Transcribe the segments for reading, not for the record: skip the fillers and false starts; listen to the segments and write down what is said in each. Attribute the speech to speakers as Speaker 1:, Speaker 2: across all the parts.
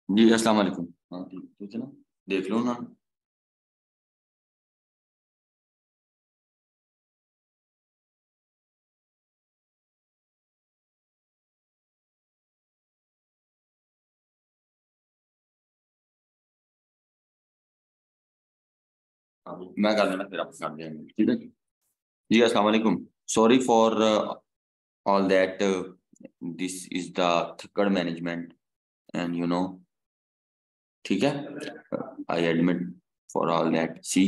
Speaker 1: जी अस्सलाम वालेकुम। हाँ ठीक ठीक है ना, देख लो ना। हाँ, मैं कर लेना फिर आप कर देंगे, ठीक है। जी अस्सलाम वालेकुम। Sorry for all that, this is the Thakkar management and you know, ठीक है। I admit for all that. See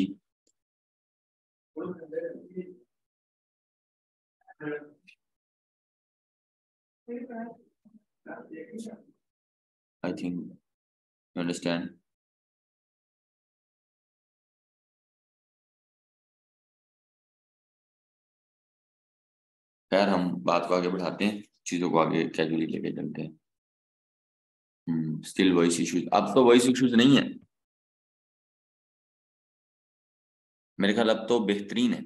Speaker 1: I think you understand. खैर हम बात को आगे बढ़ाते हैं, चीजों को आगे कैजुअली लेके चलते हैं। स्टिल वॉइस इश्यूज, अब तो वॉइस इश्यूज नहीं है मेरे ख्याल, अब तो बेहतरीन है।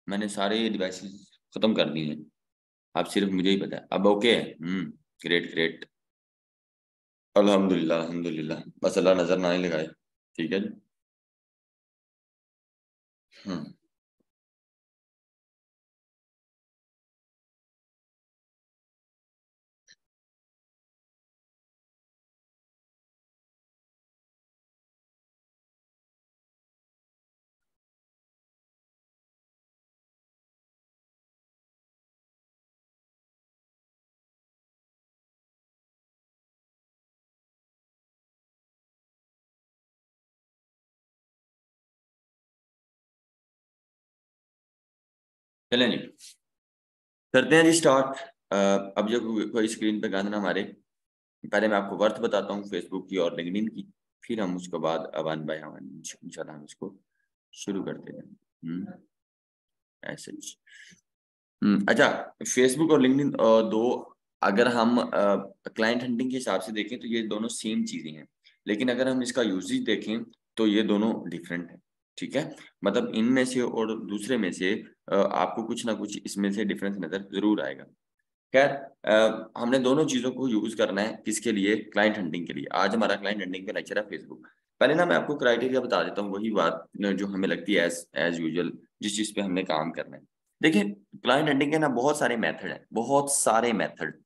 Speaker 1: मैंने सारे डिवाइसेस खत्म कर दिए हैं, अब सिर्फ मुझे ही पता है अब ओके है। Great great. अल्हम्दुलिल्लाह अल्हम्दुलिल्लाह, बस अल्लाह नजर ना ही लगाए। ठीक है जी। हम्म चलें जी, करते हैं जी स्टार्ट। अब जो कोई स्क्रीन पे गाना हमारे, पहले मैं आपको वर्थ बताता हूँ फेसबुक की और लिंक्डइन की, फिर हम उसके बाद वन बाय वन इंशाल्लाह हम इसको शुरू करते हैं। ऐसे ही। अच्छा, फेसबुक और लिंक्डइन दो, अगर हम क्लाइंट हंटिंग के हिसाब से देखें तो ये दोनों सेम चीजें हैं, लेकिन अगर हम इसका यूजेज देखें तो ये दोनों डिफरेंट है। ठीक है, मतलब इनमें से और दूसरे में से आपको कुछ ना कुछ इसमें से डिफरेंस नजर जरूर आएगा। खैर, हमने दोनों चीजों को यूज करना है किसके लिए, क्लाइंट हंटिंग के लिए। आज हमारा क्लाइंट हंटिंग का लेक्चर है फेसबुक। पहले ना मैं आपको क्राइटेरिया बता देता हूँ, वही बात जो हमें लगती है एज एज यूजल, जिस चीज पे हमने काम करना है। देखिए, क्लाइंट हंटिंग के ना बहुत सारे मेथड हैं, बहुत सारे मेथड।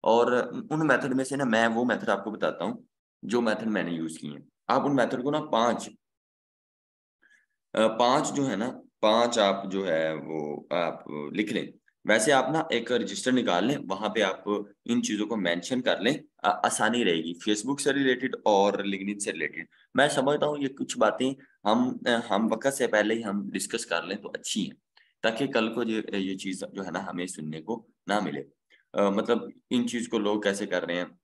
Speaker 1: और उन मेथड में से ना मैं वो मेथड आपको बताता हूँ जो मेथड मैंने यूज किए हैं। आप उन मेथड को ना पांच जो है ना, पांच आप जो है वो आप लिख लें। वैसे आप ना एक रजिस्टर निकाल लें, वहां पे आप इन चीजों को मेंशन कर लें। आसानी रहेगी फेसबुक से रिलेटेड और लिंक्डइन से रिलेटेड। मैं समझता हूँ ये कुछ बातें हम वक्त से पहले ही हम डिस्कस कर लें तो अच्छी हैं, ताकि कल को ये चीज जो है ना हमें सुनने को ना मिले। मतलब इन चीज को लोग कैसे कर रहे हैं।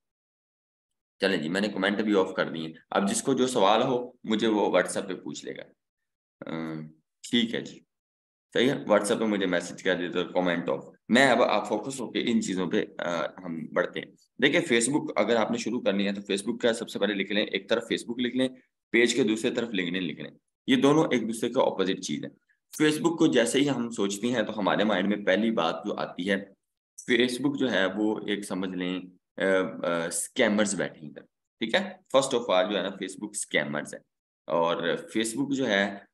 Speaker 1: चलें जी, मैंने कमेंट भी ऑफ कर दिए, अब जिसको जो सवाल हो मुझे वो व्हाट्सएप पे पूछ लेगा। अ, ठीक है जी। सही है, व्हाट्सएप पे मुझे मैसेज कर देते हो, कमेंट ऑफ। मैं अब आप फोकस होके इन चीजों पे हम बढ़ते हैं। देखिए, फेसबुक अगर आपने शुरू करनी है तो फेसबुक का सबसे पहले लिख लें, एक तरफ फेसबुक लिख लें, पेज के दूसरे तरफ लिंक्डइन लिख लें। ये दोनों एक दूसरे के ऑपोजिट चीज है। फेसबुक को जैसे ही हम सोचते हैं तो हमारे माइंड में पहली बात जो आती है, फेसबुक जो है वो एक समझ लें स्कैमर्स बैठे हैं इधर। ठीक है, फर्स्ट ऑफ ऑल जो है ना फेसबुक स्कैमर्स है। और फेसबुक जो है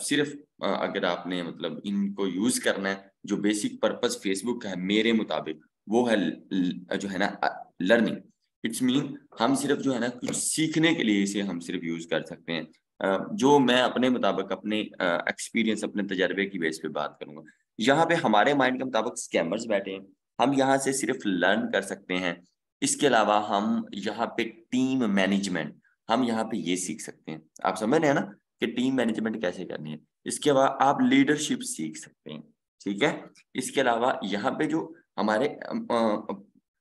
Speaker 1: सिर्फ अगर आपने मतलब इनको यूज करना है, जो बेसिक पर्पस फेसबुक का है मेरे मुताबिक वो है जो है ना लर्निंग। इट्स मीन हम सिर्फ जो है ना कुछ सीखने के लिए इसे हम सिर्फ यूज कर सकते हैं। जो मैं अपने मुताबिक अपने एक्सपीरियंस अपने तजर्बे की बेस पे बात करूंगा। यहाँ पे हमारे माइंड के मुताबिक स्कैमर्स बैठे हैं, हम यहाँ से सिर्फ लर्न कर सकते हैं। इसके अलावा हम यहाँ पे टीम मैनेजमेंट, हम यहाँ पे ये सीख सकते हैं। आप समझ रहे हैं ना कि टीम मैनेजमेंट कैसे करनी है। इसके बाद आप लीडरशिप सीख सकते हैं। ठीक है, इसके अलावा यहाँ पे जो हमारे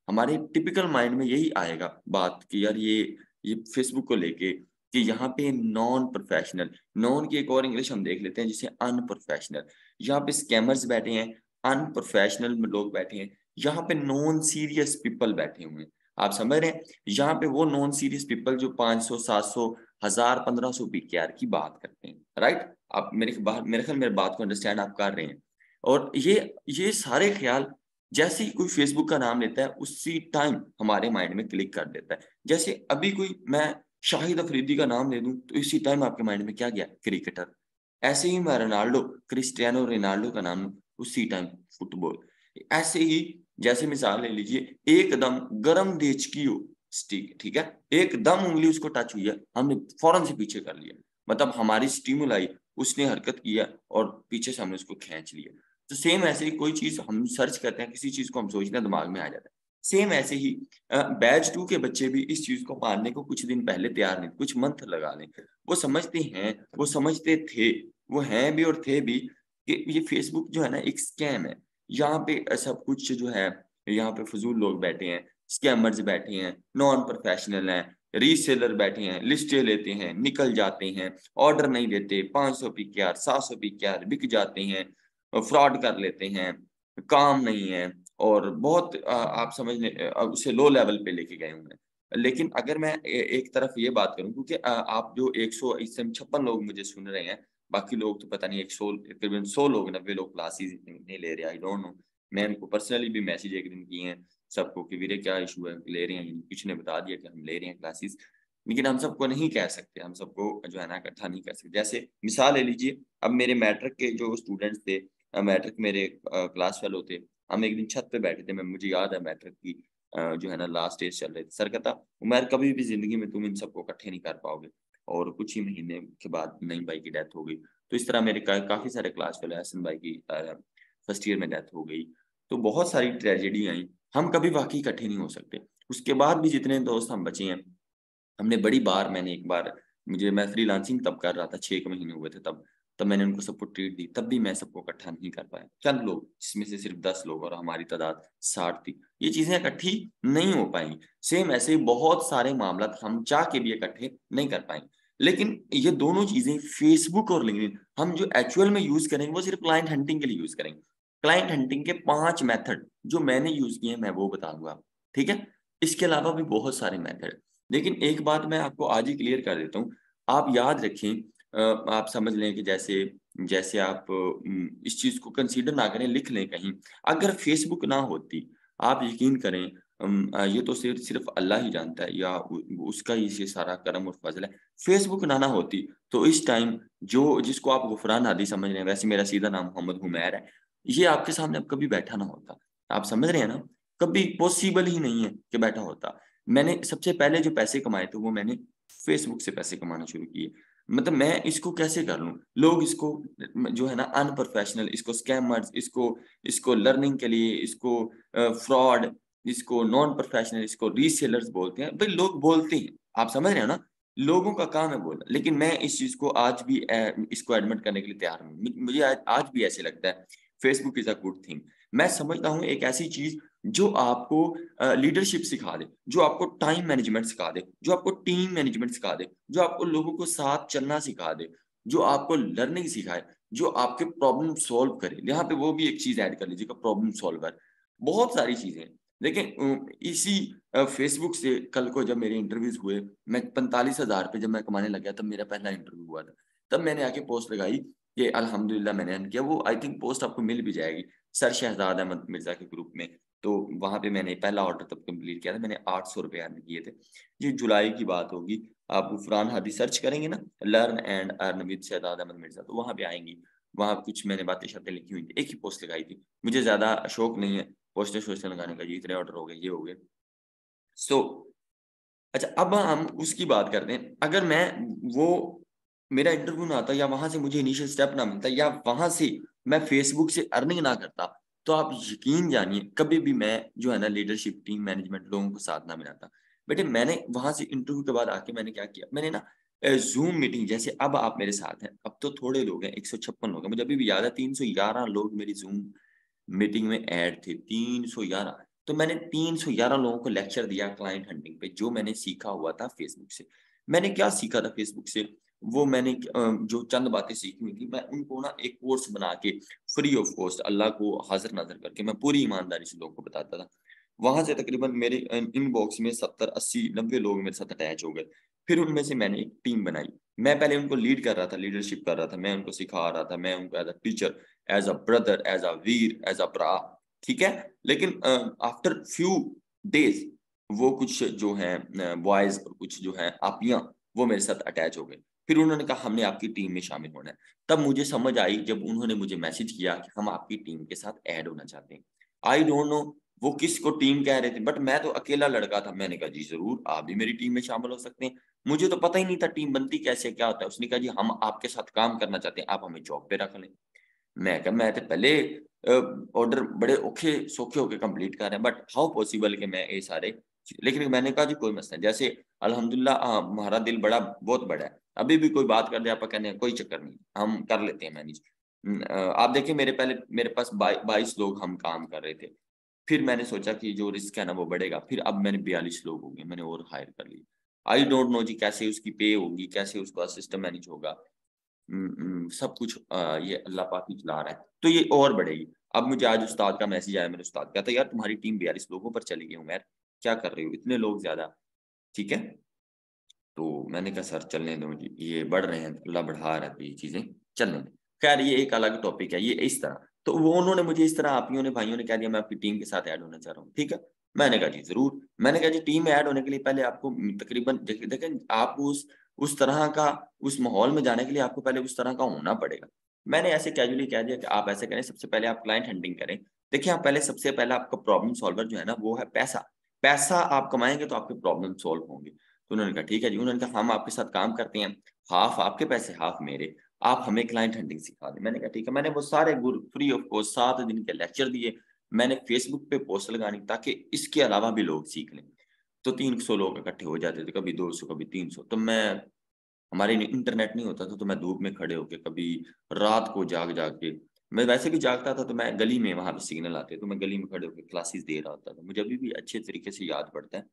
Speaker 1: हमारे टिपिकल माइंड में यही आएगा बात कि यार ये फेसबुक को लेके कि यहाँ पे नॉन प्रोफेशनल, नॉन की एक और इंग्लिश हम देख लेते हैं जिसे अनप्रोफेशनल। यहाँ पे स्कैमर्स बैठे हैं, अनप्रोफेशनल लोग बैठे हैं, यहाँ पे नॉन सीरियस पीपल बैठे हुए हैं। आप समझ रहे हैं, यहाँ पे वो नॉन सीरियस पीपल जो 500 700 1000 1500 पीकेआर की बात करते हैं, राइट। आप मेरे ख्याल मेरे बात को अंडरस्टैंड आप कर रहे हैं। और ये सारे ख्याल जैसे ही कोई फेसबुक का नाम लेता है उसी टाइम हमारे माइंड में क्लिक कर देता है। जैसे अभी कोई मैं शाहिद अफरीदी का नाम ले दूं तो इसी टाइम आपके माइंड में क्या गया, क्रिकेटर। ऐसे ही मैं रोनाल्डो, क्रिस्टियानो रोनाल्डो का नाम लूं, उसी टाइम फुटबॉल। ऐसे ही जैसे मिसाल ले लीजिए, एकदम गरम देश की हो स्टिक, ठीक है, एकदम उंगली उसको टच हुई है, हमने फौरन से पीछे कर लिया, मतलब हमारी स्टिमुल आई, उसने हरकत किया और पीछे से हमने उसको खींच लिया। तो सेम ऐसे ही कोई चीज़ हम सर्च करते हैं, किसी चीज़ को हम सोचते हैं, दिमाग में आ जाता है। सेम ऐसे ही बैच 2 के बच्चे भी इस चीज़ को मानने को कुछ दिन पहले तैयार नहीं थे, कुछ मंथ लगा लें। वो समझते हैं, वो समझते थे, वो हैं भी और थे भी कि ये फेसबुक जो है ना एक स्कैम है। यहाँ पे सब कुछ जो है, यहाँ पे फ़िज़ूल लोग बैठे हैं, स्कैमर्स बैठे हैं, नॉन प्रोफेशनल हैं, रीसेलर बैठे हैं, लिस्टें लेते हैं, निकल जाते हैं, ऑर्डर नहीं देते, 500 पीक्यूआर, 700 पीक्यूआर बिक जाते हैं, फ्रॉड कर लेते हैं, काम नहीं है और बहुत आप समझ लें उसे लो लेवल पे लेके गए हुए हैं। लेकिन अगर मैं एक तरफ ये बात करूँ, क्योंकि आप जो 100 इस समय 56 लोग मुझे सुन रहे हैं, बाकी लोग तो पता नहीं 100 तकरीबन 100 लोग 90 लोग क्लासेस नहीं ले रहे, आई डोंट नो। मैं उनको पर्सनली भी मैसेज एक दिन किए हैं सबको कि वीरे क्या इश्यू है? ले रहे हैं? किसी ने बता दिया कि हम ले रहे हैं क्लासेस। लेकिन हम सबको नहीं कह सकते, हम सबको जो है ना इकट्ठा नहीं कर सकते। जैसे मिसाल ले लीजिए, अब मेरे मैट्रिक के जो स्टूडेंट्स थे, मैट्रिक मेरे क्लास फेलो थे, हम एक दिन छत पे बैठे थे, मैं मुझे याद है मैट्रिक की जो है ना लास्ट डेज़ चल रहे थे। सर कहता, उमर कभी भी ज़िंदगी में तुम इन सबको इकट्ठे नहीं कर पाओगे, और कुछ ही महीने के बाद नईम भाई की डेथ हो गई। तो इस तरह मेरे काफ़ी सारे क्लास फेलो, हसन भाई की फर्स्ट ईयर में डेथ हो गई। तो बहुत सारी ट्रेजेडी आई, हम कभी वाक़ई इकट्ठे नहीं हो सकते। उसके बाद भी जितने दोस्त हम बचे हैं, हमने बड़ी बार मैंने एक बार मैं फ्रीलांसिंग तब कर रहा था, 6 महीने हुए थे तब। तब मैंने उनको सबको ट्रीट दी, तब भी मैं सबको इकट्ठा नहीं कर पाया। चंद लोग, जिसमें से सिर्फ़ 10 लोग, और हमारी तादाद 60 थी। ये चीज़ें इकट्ठी नहीं हो पाएँगी। सेम ऐसे ही बहुत सारे मामलात हम चाह के भी इकट्ठे नहीं कर पाएँगे। लेकिन ये दोनों चीज़ें फेसबुक और लिंक्डइन हम जो एक्चुअल में यूज़ करेंगे वो सिर्फ़ क्लाइंट हंटिंग के लिए यूज़ करेंगे। क्लाइंट हंटिंग के 5 मेथड जो मैंने यूज़ किए हैं मैं वो बताऊँगा आपको, ठीक है? इसके अलावा भी बहुत सारे मेथड हैं। लेकिन एक बात मैं आपको आज ही क्लियर कर देता हूँ, आप याद रखें, आप समझ लें कि जैसे जैसे आप इस चीज़ को कंसीडर ना करें, लिख लें कहीं, अगर फ़ेसबुक ना होती, आप यकीन करें, ये तो सिर्फ़ अल्लाह ही जानता है या उसका ही ये सारा करम और फ़ज़ल है। फ़ेसबुक ना होती, तो इस टाइम जो जिसको आप गुफ़रान हादी समझ रहे हैं, वैसे मेरा सीधा नाम मोहम्मद हुमैर है, ये आपके सामने अब कभी बैठा ना होता। आप समझ रहे हैं ना? कभी पॉसिबल ही नहीं है कि बैठा होता। मैंने सबसे पहले जो पैसे कमाए थे वो मैंने फ़ेसबुक से पैसे कमाना शुरू किए। मतलब मैं इसको कैसे कर लूँ? लोग इसको जो है ना अनप्रोफ़ेशनल, इसको स्कैमर्स, इसको इसको लर्निंग के लिए, इसको फ्रॉड, इसको नॉन प्रोफ़ेशनल, इसको रीसेलर्स बोलते हैं। भई लोग बोलते हैं, आप समझ रहे हो ना? लोगों का काम है बोलना। लेकिन मैं इस चीज़ को आज भी इसको एडमिट करने के लिए तैयार हूँ। मुझे आज भी ऐसे लगता है, Facebook is a good thing. मैं समझता हूँ एक ऐसी चीज़ जो आपको लीडरशिप सिखा दे, जो आपको टाइम मैनेजमेंट सिखा दे, जो आपको टीम मैनेजमेंट सिखा दे, जो आपको लोगों को साथ चलना सिखा दे, जो आपको लर्निंग सिखाए, जो आपके प्रॉब्लम सॉल्व करे। यहाँ पे वो भी एक चीज़ ऐड कर लीजिएगा, प्रॉब्लम सॉल्वर। बहुत सारी चीज़ें हैं। देखिए इसी फेसबुक से कल को जब मेरे इंटरव्यूज़ हुए, मैं 45,000 पे जब मैं कमाने लग गया, तब मेरा पहला इंटरव्यू हुआ था। तब मैंने आके पोस्ट लगाई कि अल्हम्दुलिल्लाह मैंने अर्न किया। वो आई थिंक पोस्ट आपको मिल भी जाएगी, सर शहज़ाद अहमद मिर्ज़ा के ग्रुप में। तो वहाँ पे मैंने पहला ऑर्डर तब कंप्लीट किया था, मैंने ₹800 अर्न किए थे। ये जुलाई की बात होगी, आप फरहान हादी सर्च करेंगे ना, learn and earn with Shahzad Ahmad Mirza, तो वहाँ पे आएँगी। वहाँ कुछ मैंने बातें-शातें लिखी हुई थी, एक ही पोस्ट लगाई थी। मुझे ज़्यादा शौक नहीं है पोस्टर-वोस्टर लगाने का, जी इतने ऑर्डर हो गए, ये हो गए। सो अच्छा, अब हम उसकी बात करते हैं। अगर मैं वो मेरा इंटरव्यू ना आता या वहाँ से मुझे इनिशियल स्टेप ना मिलता या वहाँ से मैं फेसबुक से अर्निंग ना करता, तो आप यकीन जानिए कभी भी मैं जो है ना लीडरशिप, टीम मैनेजमेंट लोगों को साथ ना मिलाता। बेटे मैंने वहाँ से इंटरव्यू के बाद आके मैंने क्या किया, मैंने ना ज़ूम मीटिंग, जैसे अब आप मेरे साथ हैं, अब तो थोड़े लोग हैं, 156 लोग हैं। मुझे अभी भी याद है 311 लोग मेरी ज़ूम मीटिंग में ऐड थे, 311। तो मैंने 311 लोगों को लेक्चर दिया क्लाइंट हंटिंग पे, जो मैंने सीखा हुआ था फेसबुक से। मैंने क्या सीखा था फेसबुक से, वो मैंने जो चंद बातें सीखी हुई थी, मैं उनको ना एक कोर्स बना के फ्री ऑफ कॉस्ट अल्लाह को हाज़िर-नाज़िर करके मैं पूरी ईमानदारी से लोगों को बताता था। वहाँ से तकरीबन मेरे इनबॉक्स में 70, 80, 90 लोग मेरे साथ अटैच हो गए। फिर उनमें से मैंने एक टीम बनाई। मैं पहले उनको लीड कर रहा था, लीडरशिप कर रहा था, मैं उनको सिखा रहा था, मैं उनको as a teacher, as a brother, as a Veer, as a भरा ठीक है। लेकिन आफ्टर फ्यू डेज वो कुछ जो है बॉयज और कुछ जो है आपियां वो मेरे साथ अटैच हो गए। फिर उन्होंने कहा हमने आपकी टीम में शामिल होना है। तब मुझे समझ आई जब उन्होंने मुझे मैसेज किया कि हम आपकी टीम के साथ ऐड होना चाहते हैं। आई डोंट नो वो किसको टीम कह रहे थे, बट मैं तो अकेला लड़का था। मैंने कहा जी ज़रूर, आप भी मेरी टीम में शामिल हो सकते हैं। मुझे तो पता ही नहीं था टीम बनती कैसे है, क्या होता है। उसने कहा जी हम आपके साथ काम करना चाहते हैं, आप हमें जॉब पे रख लें। मैं कहा मैं तो पहले ऑर्डर बड़े औखे सौखे होके कंप्लीट कर रहे हैं, बट हाउ पॉसिबल कि मैं ये सारे। लेकिन मैंने कहा जी कोई मसला नहीं, जैसे अल्हम्दुलिल्लाह हमारा दिल बहुत बड़ा है। अभी भी कोई बात कर दे आप कहने हैं कोई चक्कर नहीं, हम कर लेते हैं मैनेज। आप देखिए मेरे पास 22 लोग हम काम कर रहे थे। फिर मैंने सोचा कि जो रिस्क है ना वो बढ़ेगा। फिर अब मैंने 42 लोग हो गए, मैंने और हायर कर लिए। आई डोंट नो जी कैसे उसकी पे होगी, कैसे उसका सिस्टम मैनेज होगा। सब कुछ ये अल्लाह पाक ही चला रहा है, तो ये और बढ़ेगी। अब मुझे आज उस्ताद का मैसेज आया, मेरे उस्ताद कहता है यार तुम्हारी टीम 42 लोगों पर चली गई उमैर, क्या कर रहे हो? इतने लोग ज़्यादा, ठीक है? तो मैंने कहा सर चलने दो जी, ये बढ़ रहे हैं, अल्लाह बढ़ा रहा है तो ये चीज़ें चलने दें। खैर ये एक अलग टॉपिक है, ये इस तरह। तो वो उन्होंने मुझे इस तरह आपियों ने, भाइयों ने कह दिया मैं आपकी टीम के साथ ऐड होना चाह रहा हूँ, ठीक है? मैंने कहा जी ज़रूर। मैंने कहा जी टीम में ऐड होने के लिए पहले आपको तकरीबन देखें आपको उस तरह का उस माहौल में जाने के लिए आपको पहले उस तरह का होना पड़ेगा। मैंने ऐसे कैजुअली कह दिया कि आप ऐसे करें, सबसे पहले आप क्लाइंट हंटिंग करें। देखिए आप पहले सबसे पहला आपका प्रॉब्लम सॉल्वर जो है ना वो है पैसा। पैसा आप कमाएँगे तो आपके प्रॉब्लम सॉल्व होंगे। तो उन्होंने कहा ठीक है जी। उन्होंने कहा हम आपके साथ काम करते हैं, हाफ़ आपके पैसे हाफ़ मेरे, आप हमें क्लाइंट हंटिंग सिखा दें। मैंने कहा ठीक है। मैंने वो सारे गुर फ्री ऑफ कॉस्ट 7 दिन के लेक्चर दिए। मैंने फेसबुक पे पोस्ट लगानी ताकि इसके अलावा भी लोग सीख लें। तो 300 लोग इकट्ठे हो जाते थे, कभी 200 कभी 300। तो मैं हमारे इंटरनेट नहीं होता था तो मैं धूप में खड़े होके कभी रात को जाग-जाग के, मैं वैसे भी जागता था तो मैं गली में, वहाँ पे सिग्नल आते तो मैं गली में खड़े होके क्लासेस दे रहा होता था। मुझे अभी भी अच्छे तरीके से याद पड़ता है।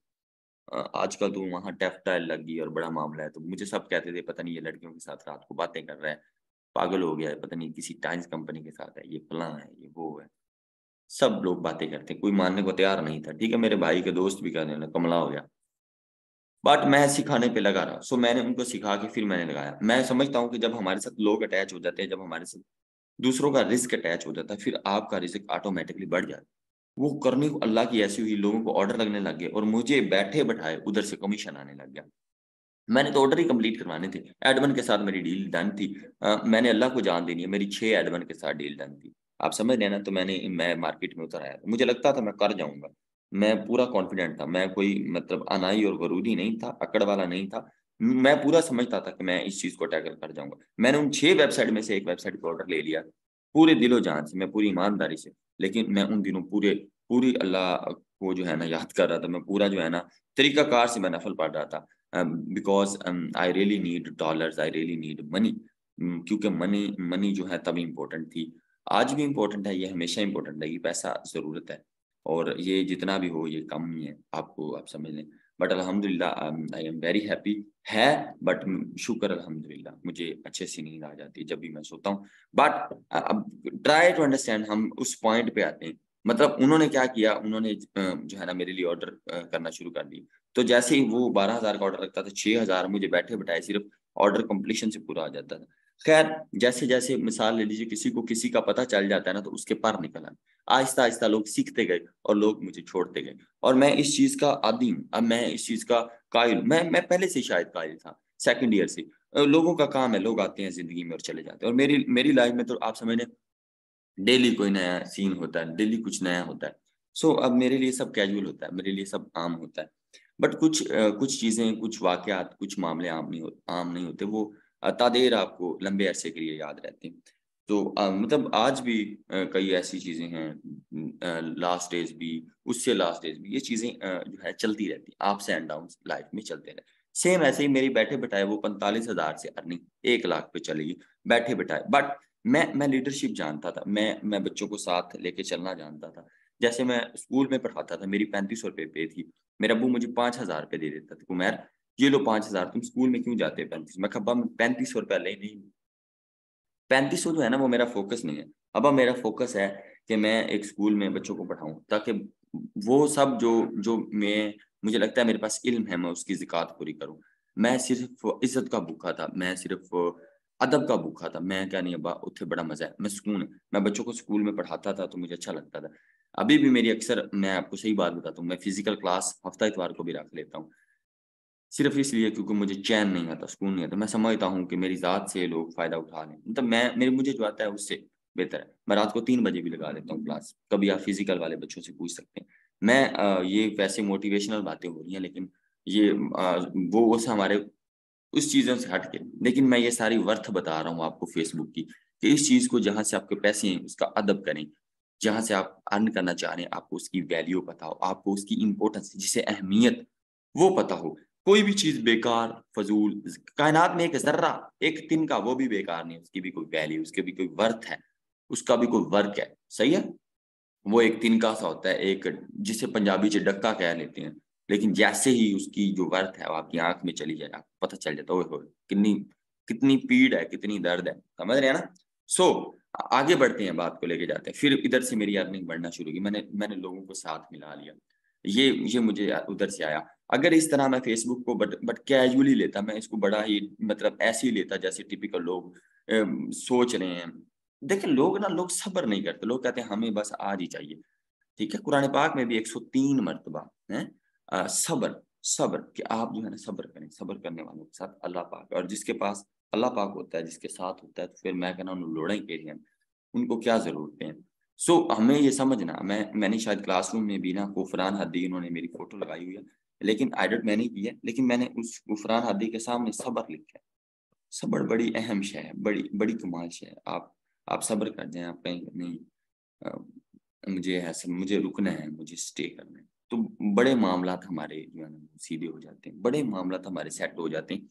Speaker 1: आजकल तो वहाँ टेक्सटाइल लग गई और बड़ा मामला है, तो मुझे सब कहते थे पता नहीं ये लड़कियों के साथ रात को बातें कर रहा है, पागल हो गया है, पता नहीं किसी टाइम्स कंपनी के साथ है, ये फलाँ है, ये वो है। सब लोग बातें करते हैं, कोई मानने को तैयार नहीं था। ठीक है, मेरे भाई के दोस्त भी कहने लगे, कमला हो गया। बट मैं सिखाने पे लगा रहा, सो मैंने उनको सिखा के फिर मैंने लगाया। मैं समझता हूँ कि जब हमारे साथ लोग अटैच हो जाते हैं, जब हमारे साथ दूसरों का रिस्क अटैच हो जाता है, फिर आपका रिस्क ऑटोमैटिकली बढ़ जाता है। वो करनी अल्लाह की ऐसी हुई, लोगों को ऑर्डर लगने लग गए और मुझे बैठे-बैठाए उधर से कमीशन आने लग गया। मैंने तो ऑर्डर ही कंप्लीट करवाने थे। एडमन के साथ मेरी डील डन थी। मैंने अल्लाह को जान देनी है, मेरी 6 एडमन के साथ डील डन थी। आप समझ रहे हैं ना? तो मैं मार्केट में उतर आया। मुझे लगता था मैं कर जाऊँगा। मैं पूरा कॉन्फिडेंट था। मैं कोई मतलब अनाई और गरूरी नहीं था, अकड़ वाला नहीं था। मैं पूरा समझता था कि मैं इस चीज़ को टैकल कर जाऊँगा। मैंने उन 6 वेबसाइट में से एक वेबसाइट पे ऑर्डर ले लिया, पूरे दिलो-जान से, मैं पूरी ईमानदारी से। लेकिन मैं उन दिनों पूरी अल्लाह को जो है ना याद कर रहा था। मैं पूरा जो है ना तरीक़ाकार से मैं नफ़ल पढ़ रहा था। Because I really need dollars, I really need money. क्योंकि मनी मनी जो है तभी इम्पोर्टेंट थी। आज भी इम्पोर्टेंट है, ये हमेशा इम्पोर्टेंट रहेगी, पैसा ज़रूरत है और ये जितना भी हो ये कम ही है, आप समझ लें। बट अल्हम्दुलिल्लाह आई एम वेरी हैप्पी है। बट शुक्र अल्हम्दुलिल्लाह मुझे अच्छे से नींद आ जाती है जब भी मैं सोता हूँ। बट अब ट्राई टू अंडरस्टैंड, हम उस पॉइंट पे आते हैं। मतलब उन्होंने क्या किया, उन्होंने जो है ना मेरे लिए ऑर्डर करना शुरू कर दिए। तो जैसे ही वो 12,000 का ऑर्डर लगता था, 6,000 मुझे बैठे-बिठाए सिर्फ़ ऑर्डर कंप्लीशन से पूरा आ जाता था। ख़ैर जैसे-जैसे मिसाल ले लीजिए किसी को किसी का पता चल जाता है ना तो उसके पर निकल आए। आहिस्ता-आहिस्ता लोग सीखते गए और लोग मुझे छोड़ते गए और मैं इस चीज़ का आदी हूँ। अब मैं इस चीज़ का कायल हूँ। मैं पहले से ही शायद कायल था, सेकंड ईयर से। लोगों का काम है, लोग आते हैं ज़िंदगी में और चले जाते हैं और मेरी मेरी लाइफ़ में तो आप समझ लें डेली कोई नया सीन होता है, डेली कुछ नया होता है। सो अब मेरे लिए सब कैज़ुअल होता है, मेरे लिए सब आम होता है। बट कुछ चीज़ें, कुछ वाक़यात, कुछ मामले आम नहीं होते, वो तादेर आपको लंबे अरसे के लिए याद रहते हैं। तो मतलब आज भी कई ऐसी चीज़ें हैं, लास्ट डेज़ भी, उससे लास्ट डेज़ भी, ये चीज़ें जो है चलती रहती हैं, अप्स एंड डाउन्स लाइफ़ में चलते रहते हैं। सेम ऐसे ही मेरी बैठे-बिठाए वो 45,000 से अर्निंग 1 लाख पे चली गई, बैठे-बिठाए। बट मैं लीडरशिप जानता था, मैं बच्चों को साथ लेके चलना जानता था। जैसे मैं स्कूल में पढ़ाता था, मेरी ₹3500 पे थी। मेरा अब्बू मुझे ₹5000 दे देता था, उमैर ये लो 5000, तुम स्कूल में क्यों जाते हो 35? मैं कहा अब्बा ₹3500 ले नहीं, 3500 जो है ना वो मेरा फ़ोकस नहीं है। अब्बा मेरा फ़ोकस है कि मैं एक स्कूल में बच्चों को पढ़ाऊँ ताकि वो सब जो जो मुझे लगता है मेरे पास इल्म है, मैं उसकी ज़िकात पूरी करूँ। मैं सिर्फ़ इज़्ज़त का भूखा था, मैं सिर्फ़ अदब का भूखा था। मैं क्या नहीं अब्बा उत्थे बड़ा मज़ा है, मैं सुकून है। मैं बच्चों को स्कूल में पढ़ाता था तो मुझे अच्छा लगता था। अभी भी मेरी अक्सर, मैं आपको सही बात बताता हूँ, मैं फिजिकल क्लास हफ्ता इतवार को भी रख लेता हूँ, सिर्फ इसलिए क्योंकि मुझे चैन नहीं आता, सुकून नहीं आता। मैं समझता हूँ कि मेरी ज़ात से लोग फ़ायदा उठा लें, मतलब मुझे जो आता है उससे बेहतर है। मैं रात को 3 बजे भी लगा लेता हूँ क्लास, कभी आप फिजिकल वाले बच्चों से पूछ सकते हैं। ये वैसे मोटिवेशनल बातें हो रही हैं, लेकिन ये वो उस हमारे उस चीज़ों से हट के, लेकिन मैं ये सारी वर्थ बता रहा हूँ आपको फेसबुक की, कि इस चीज़ को जहाँ से आपके पैसे हैं उसका अदब करें, जहाँ से आप अर्न करना चाह रहे हैं आपको उसकी वैल्यू पता हो, आपको उसकी इम्पोर्टेंस जिसे अहमियत वो पता हो। कोई भी चीज़ बेकार, फ़ज़ूल, कायनात में एक ज़र्रा, एक तिनका वो भी बेकार नहीं है, उसकी भी कोई वैल्यू, उसकी भी कोई वर्थ है, उसका भी कोई वर्क है, सही है? वो एक तिनका सा होता है, एक जिसे पंजाबी च डक्का कह लेते हैं। लेकिन जैसे ही उसकी जो वर्थ है वो आपकी आँख में चली जाए, आपको पता चल जाता है, ओए होए! कितनी कितनी पीड़ है, कितनी दर्द है। समझ रहे हैं ना? सो आगे बढ़ते हैं, बात को लेके जाते हैं। फिर इधर से मेरी अर्निंग बढ़ना शुरू की। मैंने मैंने लोगों को साथ मिला लिया। ये मुझे उधर से आया। अगर इस तरह मैं फ़ेसबुक को बट कैज़ुअली लेता, मैं इसको बड़ा ही मतलब ऐसे ही लेता जैसे टिपिकल लोग सोच रहे हैं। देखिए लोग सब्र नहीं करते, लोग कहते हैं हमें बस आज ही चाहिए। ठीक है? कुरान पाक में भी 103 मर्तबा हैं सब्र सब्र कि आप जो है ना सब्र करें, सब्र करने वालों के साथ अल्लाह पाक, और जिसके पास अल्लाह पाक होता है, जिसके साथ होता है, तो फिर मैं कहना उन्हें लोड़ें केरियन, उनको क्या ज़रूरतें हैं। सो हमें ये समझना, मैंने शायद क्लासरूम में भी ना कुफ़रान हदी उन्होंने मेरी फ़ोटो लगाई हुई है, लेकिन एडिट मैंने की है, लेकिन मैंने उस कुफ़रान हदी के सामने सब्र लिखा है। सब्र बड़ी अहम शै है, बड़ी बड़ी कमाल शै है। आप सब्र कर जाएँ, आप कहें नहीं अ, मुझे रुकना है, मुझे स्टे करना है। तो बड़े मामलात हमारे जो है ना सीधे हो जाते हैं, बड़े मामलात हमारे सेट हो जाते हैं।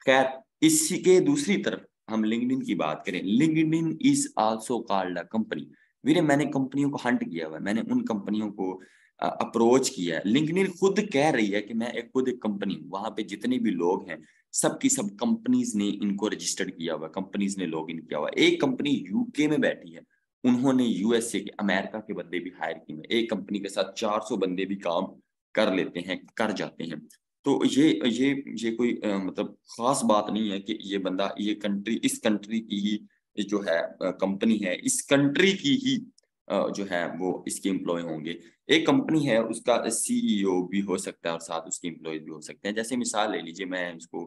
Speaker 1: ख़ैर इसी के दूसरी तरफ हम लिंक्डइन की बात करें, LinkedIn is also called a company. वीरे मैंने कंपनियों को हंट किया हुआ है, मैंने उन कंपनियों को अप्रोच किया है। लिंक्डइन खुद कह रही है कि मैं खुद एक कंपनी हूँ, वहाँ पे जितने भी लोग हैं, सब की सब कंपनीज़ ने इनको रजिस्टर्ड किया हुआ है, कंपनीज़ ने लॉगिन किया हुआ है। एक कंपनी यूके में बैठी है, उन्होंने यूएसए के, अमेरिका के बंदे भी हायर किए हैं। एक कंपनी के साथ 400 बंदे भी काम कर लेते हैं, कर जाते हैं। तो ये कोई मतलब ख़ास बात नहीं है कि ये बंदा ये कंट्री इस कंट्री की ही जो है कंपनी है, इस कंट्री की ही जो है वो इसके एम्प्लॉयी होंगे। एक कंपनी है उसका सीईओ भी हो सकता है और साथ उसके एम्प्लॉइज़ भी हो सकते हैं। जैसे मिसाल ले लीजिए, मैं इसको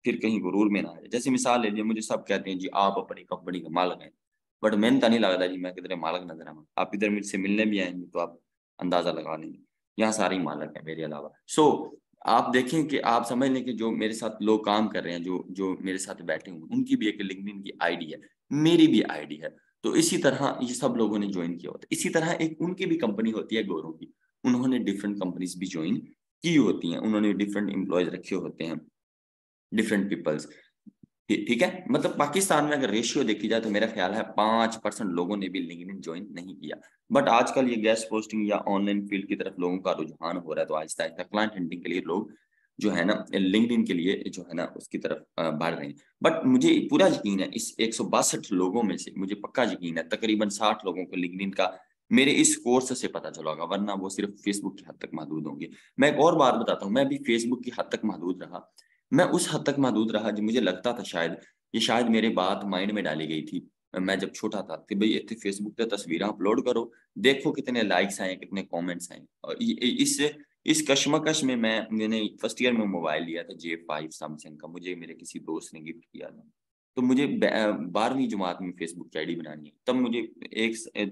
Speaker 1: फिर कहीं गुरूर में ना आ जाए। जैसे मिसाल ले लीजिए, मुझे सब कहते हैं जी आप अपनी कंपनी का मालिक हैं। बट मैनूं तां नहीं लगदा जी मैं किधरे मालक नज़र आवां। आप इधर मुझसे मिलने भी आएँगे तो आप अंदाज़ा लगा लेंगे। यहाँ सारे ही मालक हैं मेरे अलावा। सो आप देखें कि आप समझ लें कि जो मेरे साथ लोग काम कर रहे हैं, जो जो मेरे साथ बैठे हुए हैं, उनकी भी एक लिंक्डइन की आईडी है, मेरी भी आईडी है। तो इसी तरह ये सब लोगों ने जॉइन किया होता है। इसी तरह एक उनकी भी कंपनी होती है गौरों की, उन्होंने डिफरेंट कंपनीज़ भी जॉइन की होती हैं, उन्होंने डिफरेंट एम्प्लॉइज़ रखे होते हैं, डिफरेंट पीपल्स। ठीक है? मतलब पाकिस्तान में अगर रेशियो देखी जाए तो मेरा ख़्याल है 5% लोगों ने भी लिंक्डइन जॉइन नहीं किया। बट आजकल ये गेस्ट पोस्टिंग या ऑनलाइन फ़ील्ड की तरफ लोगों का रुझान हो रहा है, तो आहिस्ता-आहिस्ता क्लाइंट हंटिंग के लिए लोग जो है ना लिंक्डइन के लिए जो है ना उसकी तरफ बढ़ रहे हैं। बट मुझे पूरा यकीन है इस 162 लोगों में से मुझे पक्का यकीन है तकरीबन 60 लोगों को लिंक्डइन का मेरे इस कोर्स से पता चला होगा, वरना वो सिर्फ़ फ़ेसबुक की हद तक महदूद होंगे। मैं एक और बात बताता हूँ, मैं भी फ़ेसबुक की हद तक महदूद रहा। मैं उस हद तक महदूद रहा जो मुझे लगता था शायद मेरे बात माइंड में डाली गई थी। मैं जब छोटा था कि भई इत्थे फेसबुक ते तस्वीरां अपलोड करो, देखो कितने लाइक्स आए, कितने कमेंट्स आए। और इस कशमकश में मैंने फर्स्ट ईयर में मोबाइल लिया था J5 सैमसंग का, मुझे मेरे किसी दोस्त ने गिफ्ट किया था। तो मुझे 12वीं जमात में फेसबुक की आईडी बनानी है। तब मुझे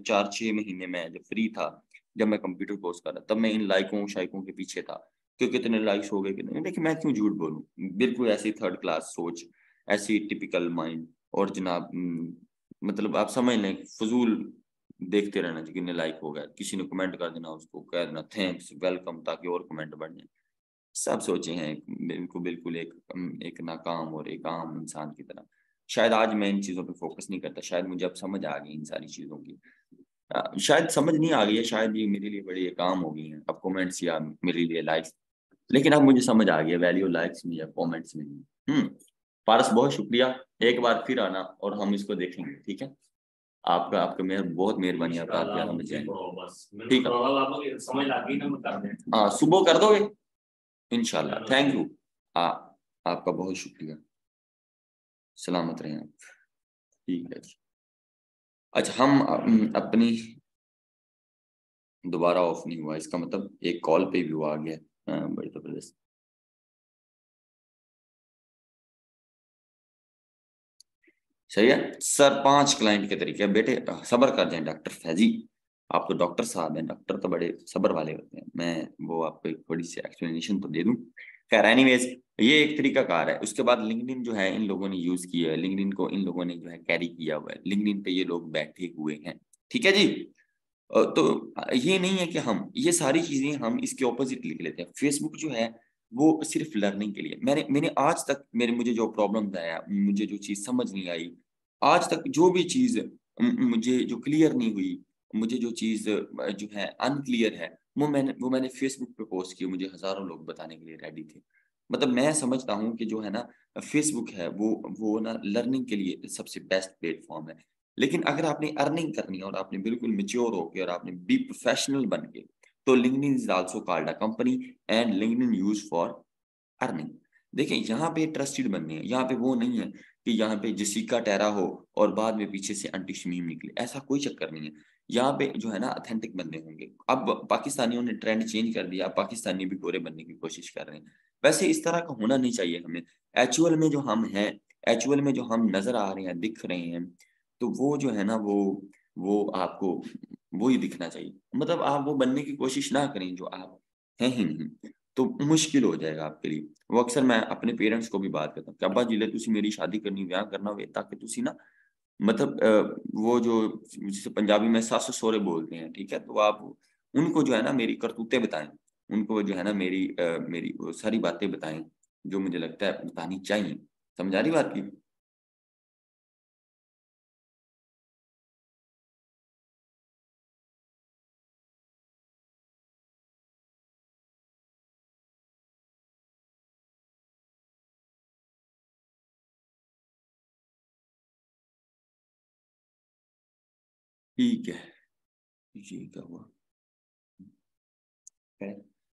Speaker 1: 4-6 महीने में जब फ्री था, जब मैं कंप्यूटर कोर्स कर रहा, तब मैं इन लाइकों-शाइकों के पीछे था कि कितने लाइक्स हो गए, कितने, देखिए मैं क्यों झूठ बोलूँ? बिल्कुल ऐसी थर्ड क्लास सोच, ऐसी टिपिकल माइंड, और जनाब मतलब आप समझ लें फ़ुज़ूल देखते रहना जी कितने लाइक हो गए। किसी ने कमेंट कर देना, उसको कह देना थैंक्स, वेलकम, ताकि और कमेंट बढ़ जाएँ। सब सोचे हैं बिल्कुल एक नाकाम और एक आम इंसान की तरह। शायद आज मैं इन चीज़ों पे फ़ोकस नहीं करता, शायद मुझे अब समझ आ गई इन सारी चीज़ों की। शायद समझ नहीं आ गई है, शायद ये मेरे लिए बड़ी एक आम हो गई हैं, अब कमेंट्स या मेरे लिए लाइक्स। लेकिन अब मुझे समझ आ गया वैल्यू लाइक्स में या कमेंट्स में नहीं। पारस बहुत शुक्रिया, एक बार फिर आना और हम इसको देखेंगे, ठीक है? आपका आपका बहुत मेहरबानी, आपका आप ग्यारह बजे आएँ। ठीक है। समझ आ गई ना मैं कर दें। हाँ, सुबह कर दोगे? इंशाल्लाह, थैंक यू। आपका बहुत शुक्रिया। सलामत रहें आप। ठीक है जी। अच्छा हम अपनी दोबारा ऑफ नहीं हुआ, इसका मतलब एक कॉल पे भी वो आ गया। हाँ, बड़ी जबरदस्त। सही है सर, 5 क्लाइंट के तरीके बेटे, सब्र कर जाए डॉक्टर फैजी, आप तो डॉक्टर साहब हैं, डॉक्टर तो बड़े सब्र वाले होते हैं, मैं वो आपको एक थोड़ी सी एक्सप्लेनेशन तो दे दूं। खैर एनीवेज, ये एक तरीका कार है। उसके बाद लिंक्डइन जो है इन लोगों ने यूज किया है, लिंक्डइन को इन लोगों ने जो है कैरी किया हुआ है, लिंक्डइन पे ये लोग बैठे हुए हैं। ठीक है जी। तो ये नहीं है कि हम ये सारी चीजें हम इसके ऑपोजिट लिख लेते हैं। फेसबुक जो है वो सिर्फ लर्निंग के लिए, मैंने मैंने आज तक मेरे मुझे जो प्रॉब्लम आया, मुझे जो चीज समझ नहीं आई, आज तक जो भी चीज मुझे जो क्लियर नहीं हुई, मुझे जो चीज जो है अनक्लियर है, वो मैंने फेसबुक पे पोस्ट की, मुझे हजारों लोग बताने के लिए रेडी थे। मतलब मैं समझता हूँ कि जो है ना फेसबुक है वो ना लर्निंग के लिए सबसे बेस्ट प्लेटफॉर्म है। लेकिन अगर आपने अर्निंग करनी है और आपने बिल्कुल मेच्योर होके और आपने बी प्रोफेशनल बन के, तो LinkedIn is also called a company and LinkedIn use for earning. देखिए यहाँ पे ट्रस्टेड बनने हैं, यहाँ पे वो नहीं है कि यहाँ पे जसिका टेरा हो और बाद में पीछे से अंटी शमीम निकले, ऐसा कोई चक्कर नहीं है। यहाँ पे जो है ना ऑथेंटिक बंदे होंगे। अब पाकिस्तानियों ने ट्रेंड चेंज कर दिया, पाकिस्तानी भी गोरे बनने की कोशिश कर रहे हैं। वैसे इस तरह का होना नहीं चाहिए हमें। एक्चुअल में जो हम हैं, एक्चुअल में जो हम नजर आ रहे हैं, दिख रहे हैं, तो वो जो है ना वो आपको वो ही दिखना चाहिए। मतलब आप वो बनने की कोशिश ना करें जो आप हैं ही नहीं, तो मुश्किल हो जाएगा आपके लिए। वो अक्सर मैं अपने पेरेंट्स को भी बात करता हूँ कि अब्बा जिले तुसी मेरी शादी करनी, ब्याह करना होवे ताकि तुसी ना मतलब वो जो जिसे पंजाबी में सस सहुरे बोलते हैं, ठीक है, तो आप उनको जो है ना मेरी करतूतें बताएं, उनको जो है ना मेरी वो सारी बातें बताएं जो मुझे लगता है बतानी चाहिए। समझ आ रही बात की? ठीक है, ये क्या हुआ है?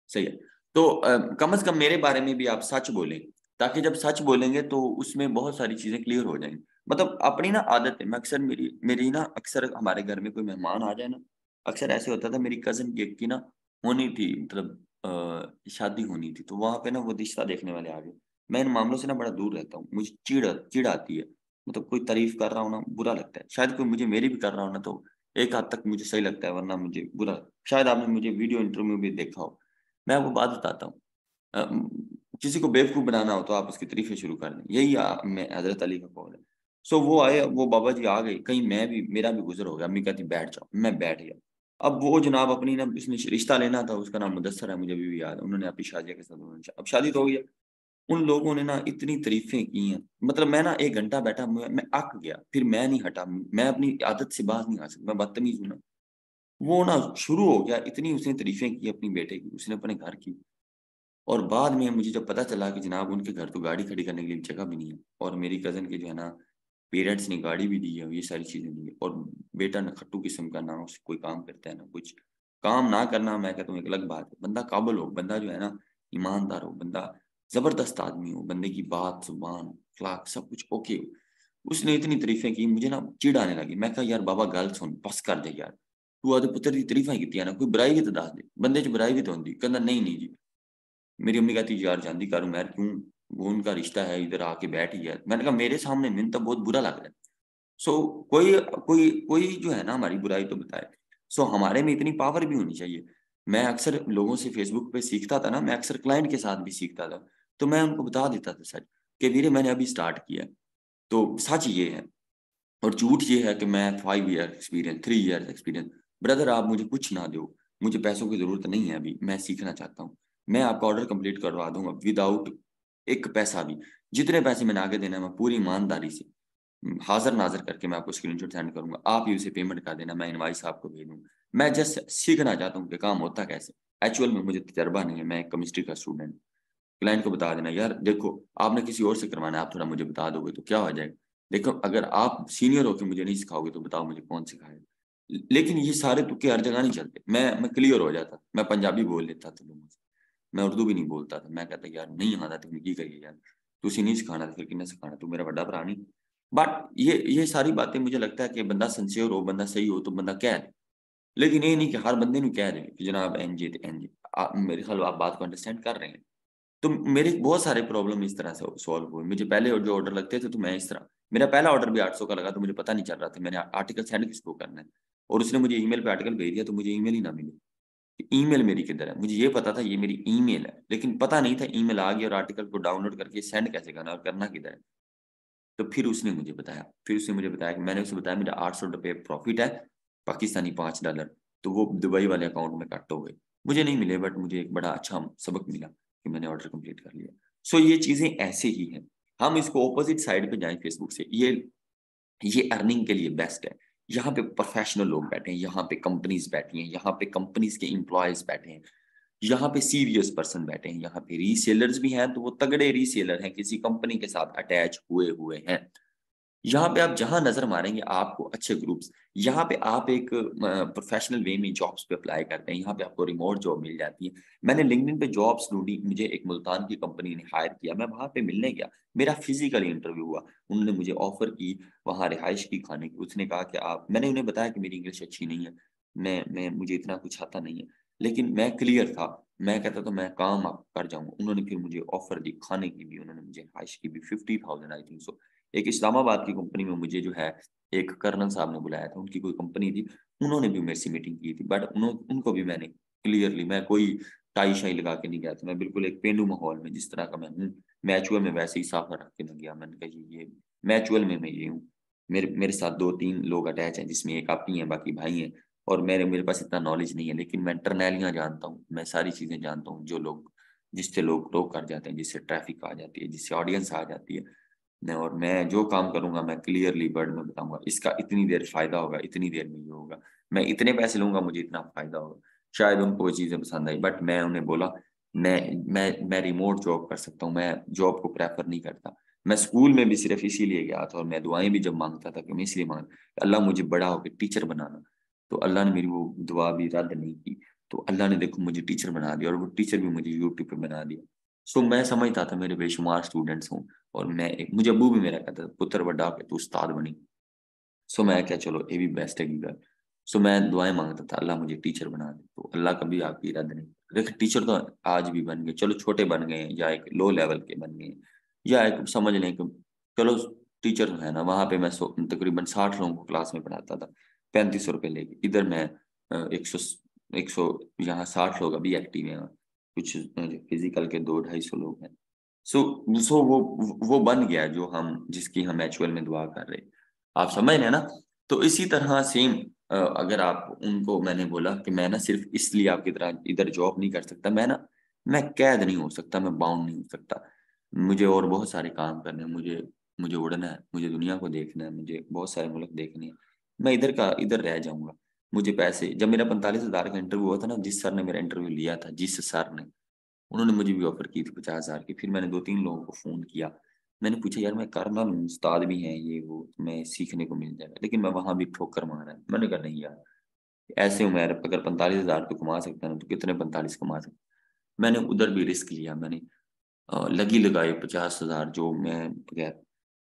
Speaker 1: सही है। तो कम से कम मेरे बारे में भी आप सच बोलें, ताकि जब सच बोलेंगे तो उसमें बहुत सारी चीजें क्लियर हो जाएंगी। मतलब अपनी ना आदत है, मैं अक्सर मेरी मेरी ना अक्सर हमारे घर में कोई मेहमान आ जाए ना, अक्सर ऐसे होता था। मेरी कजन की एक की ना होनी थी, मतलब शादी होनी थी, तो वहां पे ना वो रिश्ता देखने वाले आ गए। मैं इन मामलों से ना बड़ा दूर रहता हूँ, मुझे चिढ़ आती है। मतलब कोई तारीफ कर रहा हो ना बुरा लगता है, शायद कोई मुझे मेरी भी कर रहा हो ना तो एक हद तक मुझे सही लगता है, वरना मुझे बुरा। शायद आपने मुझे वीडियो इंटरव्यू में भी देखा हो। मैं वो बात बताता हूँ। किसी को बेवकूफ बनाना हो तो आप उसकी तारीफें शुरू कर दें, यही मैं हजरत अली का कौल है। सो वो आए, वो बाबा जी आ गए, कहीं मैं भी मेरा भी गुजर हो गया, अम्मी कहती बैठ जाओ, मैं बैठ गया। अब वो जनाब अपनी ना उसने रिश्ता लेना था, उसका नाम मुदस्सर है, मुझे अभी भी याद है, उन्होंने अपनी शादिया के साथ अब शादी तो हो गई। उन लोगों ने ना इतनी तारीफें की हैं, मतलब मैं ना 1 घंटा बैठा, मैं अक गया, फिर मैं नहीं हटा, मैं अपनी आदत से बाज नहीं आ सकता, मैं बदतमीज हूं ना। वो ना शुरू हो गया, इतनी उसने तारीफें की अपनी बेटे की, उसने अपने घर की। और बाद में मुझे जब पता चला कि जनाब उनके घर तो गाड़ी खड़ी करने के लिए जगह भी नहीं है, और मेरी कज़न के जो है ना पेरेंट्स ने गाड़ी भी दी है, ये सारी चीज़ें दी है, और बेटा ना खट्टू किस्म का, ना उससे कोई काम करता है ना कुछ। काम ना करना मैं कहता हूँ एक अलग बात है, बंदा काबिल हो, बंदा जो है ना ईमानदार हो, बंदा ज़बरदस्त आदमी हो, बंदे की बात जुबान अखलाक सब कुछ ओके हो। उसने इतनी तारीफें की, मुझे ना चिढ़ आने लगी। मैं कहा यार बाबा गल सुन, बस कर दे यार, तू आदे पुत्र की तारीफां की ना, कोई बुराई भी तो दस दे, बंदे च बुराई भी तो होंगी। कहता नहीं नहीं जी, मेरी अम्मी कहती यार जांदी करूं मैं क्यों, वो उनका रिश्ता है, इधर आके बैठ गया। मैंने कहा मेरे सामने मैंने तो बहुत बुरा लग रहा है। सो कोई कोई कोई जो है ना हमारी बुराई तो बताए। सो हमारे में इतनी पावर भी होनी चाहिए। मैं अक्सर लोगों से फेसबुक पे सीखता था ना, मैं अक्सर क्लाइंट के साथ भी सीखता था, तो मैं उनको बता देता था सच, कि वीरे मैंने अभी स्टार्ट किया है। तो सच ये है, और झूठ ये है कि मैं 5 year experience, 3 year experience. Brother आप मुझे कुछ ना दो, मुझे पैसों की जरूरत नहीं है, अभी मैं सीखना चाहता हूँ। मैं आपका ऑर्डर कंप्लीट करवा दूंगा विदाउट एक पैसा भी। जितने पैसे मैंने आगे देना है मैं पूरी ईमानदारी से हाजिर नाजिर करके मैं आपको स्क्रीनशॉट सेंड करूंगा, आप ही उसे पेमेंट कर देना, मैं इनवाइस आपको भेज दूंगा। मैं जस्ट सीखना चाहता हूँ कि काम होता कैसे। एक्चुअल में मुझे तजर्बा नहीं है, मैं एक केमिस्ट्री का स्टूडेंट। क्लाइंट को बता देना यार देखो, आपने किसी और से करवाना है, आप थोड़ा मुझे बता दोगे तो क्या हो जाएगा। देखो अगर आप सीनियर हो के मुझे नहीं सिखाओगे तो बताओ मुझे कौन सिखाएगा। लेकिन ये सारे तुक्के हर जगह नहीं चलते। मैं क्लियर हो जाता, मैं पंजाबी बोल लेता था लोगों से, मैं उर्दू भी नहीं बोलता था। मैं कहता यार नहीं आता तुम की करिए यार, तुसी नहीं सिखाना तो फिर किन्ने सिखाना, तू मेरा बड़ा भरा नहीं। बट ये सारी बातें मुझे लगता है कि बंदा सिंसियर हो, बंदा सही हो तो बंदा कह दे। लेकिन ये नहीं कि हर बंदे ਨੂੰ कह दें कि जनाब इंज ते इंज। मेरे ख्याल आप बात को अंडरस्टैंड कर रहे हैं। तो मेरे बहुत सारे प्रॉब्लम इस तरह से सॉल्व हुए। मुझे पहले जो ऑर्डर लगते थे तो मैं इस तरह, मेरा पहला ऑर्डर भी 800 का लगा तो मुझे पता नहीं चल रहा था मैंने आर्टिकल सेंड किसको करना है, और उसने मुझे ईमेल पे आर्टिकल भेज दिया तो मुझे ईमेल ही ना मिले कि ईमेल मेरी किधर है। मुझे ये पता था ये मेरी ईमेल है, लेकिन पता नहीं था ईमेल आ गई और आर्टिकल को डाउनलोड करके सेंड कैसे करना और करना किधर है। तो फिर उसने मुझे बताया कि मैंने उसे बताया मेरा 800 रुपये प्रॉफिट है, पाकिस्तानी $5, तो वो दुबई वाले अकाउंट में कट हो गए। मुझे नहीं मिले, बट मुझे एक बड़ा अच्छा सबक मिला कि मैंने ऑर्डर कंप्लीट कर लिया। सो ये चीजें ऐसे ही हैं। हम इसको ऑपोजिट साइड पे जाएं फेसबुक से, ये अर्निंग के लिए बेस्ट है। यहाँ पे प्रोफेशनल लोग बैठे हैं, यहाँ पे कंपनीज बैठी हैं, यहाँ पे कंपनीज के एम्प्लॉयज बैठे हैं, यहाँ पे सीरियस पर्सन बैठे हैं, यहाँ पे रीसेलर्स भी हैं, तो वो तगड़े रीसेलर हैं, किसी कंपनी के साथ अटैच हुए हुए हैं। यहाँ पे आप जहां नजर मारेंगे आपको अच्छे ग्रुप्स, यहाँ पे आप एक प्रोफेशनल वे में जॉब्स पे अप्लाई करते हैं, यहाँ पे आपको रिमोट जॉब मिल जाती है। मैंने लिंक्डइन पे जॉब्स ढूंढी, मुझे एक मुल्तान की कंपनी ने हायर किया, मैं वहां पे मिलने गया, मेरा फिजिकल इंटरव्यू हुआ, उन्होंने मुझे ऑफर की वहाँ रिहाइश की, खाने की। उसने कहा कि आप, मैंने उन्हें बताया कि मेरी इंग्लिश अच्छी नहीं है, मैं मुझे इतना कुछ आता नहीं है, लेकिन मैं क्लियर था, मैं कहता तो मैं काम आप कर जाऊंगा। उन्होंने फिर मुझे ऑफर दी खाने की भी, उन्होंने मुझे रिहाइश की भी, 50,000 आई थिंक सो। एक इस्लामाबाद की कंपनी में मुझे जो है एक कर्नल साहब ने बुलाया था, उनकी कोई कंपनी थी, उन्होंने भी मेरे से मीटिंग की थी, बट उनको भी मैंने क्लियरली, मैं कोई टाई शाई लगा के नहीं गया था, मैं बिल्कुल एक पेंडू माहौल में जिस तरह का मैं हूँ, मैचुअल में वैसे ही साफ रख के मैं गया। मैंने कहा ये मैचुअल में मैं ये हूँ, मेरे मेरे साथ 2-3 लोग अटैच हैं, जिसमें एक आप ही हैं, बाकी भाई हैं, और मेरे पास इतना नॉलेज नहीं है, लेकिन मैं टर्नैलियाँ जानता हूँ, मैं सारी चीज़ें जानता हूँ, जो लोग, जिससे लोग रोक कर जाते हैं, जिससे ट्रैफिक आ जाती है, जिससे ऑडियंस आ जाती है। और मैं जो काम करूंगा मैं क्लियरली वर्ड में बताऊंगा, इसका इतनी देर फायदा होगा, इतनी देर में ये होगा, मैं इतने पैसे लूंगा, मुझे इतना फायदा होगा। शायद उनको वो चीज़ें पसंद आई, बट मैं उन्हें बोला मैं रिमोट जॉब कर सकता हूँ, मैं जॉब को प्रेफर नहीं करता। मैं स्कूल में भी सिर्फ इसीलिए गया था, और मैं दुआएं भी जब मांगता था कि मैं इसलिए मांग, अल्लाह मुझे बड़ा होकर टीचर बनाना, तो अल्लाह ने मेरी वो दुआ भी रद्द नहीं की। तो अल्लाह ने देखो मुझे टीचर बना दिया, और वो टीचर भी मुझे यूट्यूब पे बना दिया। सो मैं समझता था मेरे बेशुमार स्टूडेंट्स हों, और मुझे अबू भी मेरा कहता था पुत्र बड़ा होके तू उस्ताद बनी। सो मैं क्या, चलो ये भी बेस्ट है की गल। सो मैं दुआएं मांगता था अल्लाह मुझे टीचर बना दे, तो अल्लाह कभी आपकी रद्द नहीं। देख टीचर तो आज भी बन गए, चलो छोटे बन गए हैं, या एक लो लेवल के बन गए हैं, या एक समझ लें कि चलो टीचर है ना। वहां पे मैं तकरीबन 60 लोगों को क्लास में पढ़ाता था, 3500 रुपये लेके। इधर मैं 100 यहाँ 60 लोग अभी एक्टिव हैं, कुछ फिजिकल के 200-250 लोग हैं। सो सो वो बन गया जो हम, जिसकी हम एक्चुअल में दुआ कर रहे, आप समझ रहे हैं ना। तो इसी तरह सेम, अगर आप उनको, मैंने बोला कि मैं ना सिर्फ इसलिए आपकी तरह इधर जॉब नहीं कर सकता, मैं कैद नहीं हो सकता, मैं बाउंड नहीं हो सकता, मुझे और बहुत सारे काम करने हैं, मुझे मुझे उड़ना है, मुझे दुनिया को देखना है, मुझे बहुत सारे मुल्क देखने हैं। मैं इधर रह जाऊंगा। मुझे पैसे, जब मेरा 45,000 का इंटरव्यू हुआ था ना, जिस सर ने मेरा इंटरव्यू लिया था, जिस सर ने, उन्होंने मुझे भी ऑफर की थी 50,000 की। फिर मैंने 2-3 लोगों को फोन किया, मैंने पूछा यार मैं कर ना लूँ, उस्ताद भी हैं ये वो, मैं सीखने को मिल जाएगा, लेकिन मैं वहां भी ठोकर मारा है। मैंने कहा नहीं यार, ऐसे हूँ मैं, अगर 45,000 तो कमा सकता है ना, तो कितने 45 कमा सकता। मैंने उधर भी रिस्क लिया, मैंने लगी लगाई 50,000 जो मैं बगैर,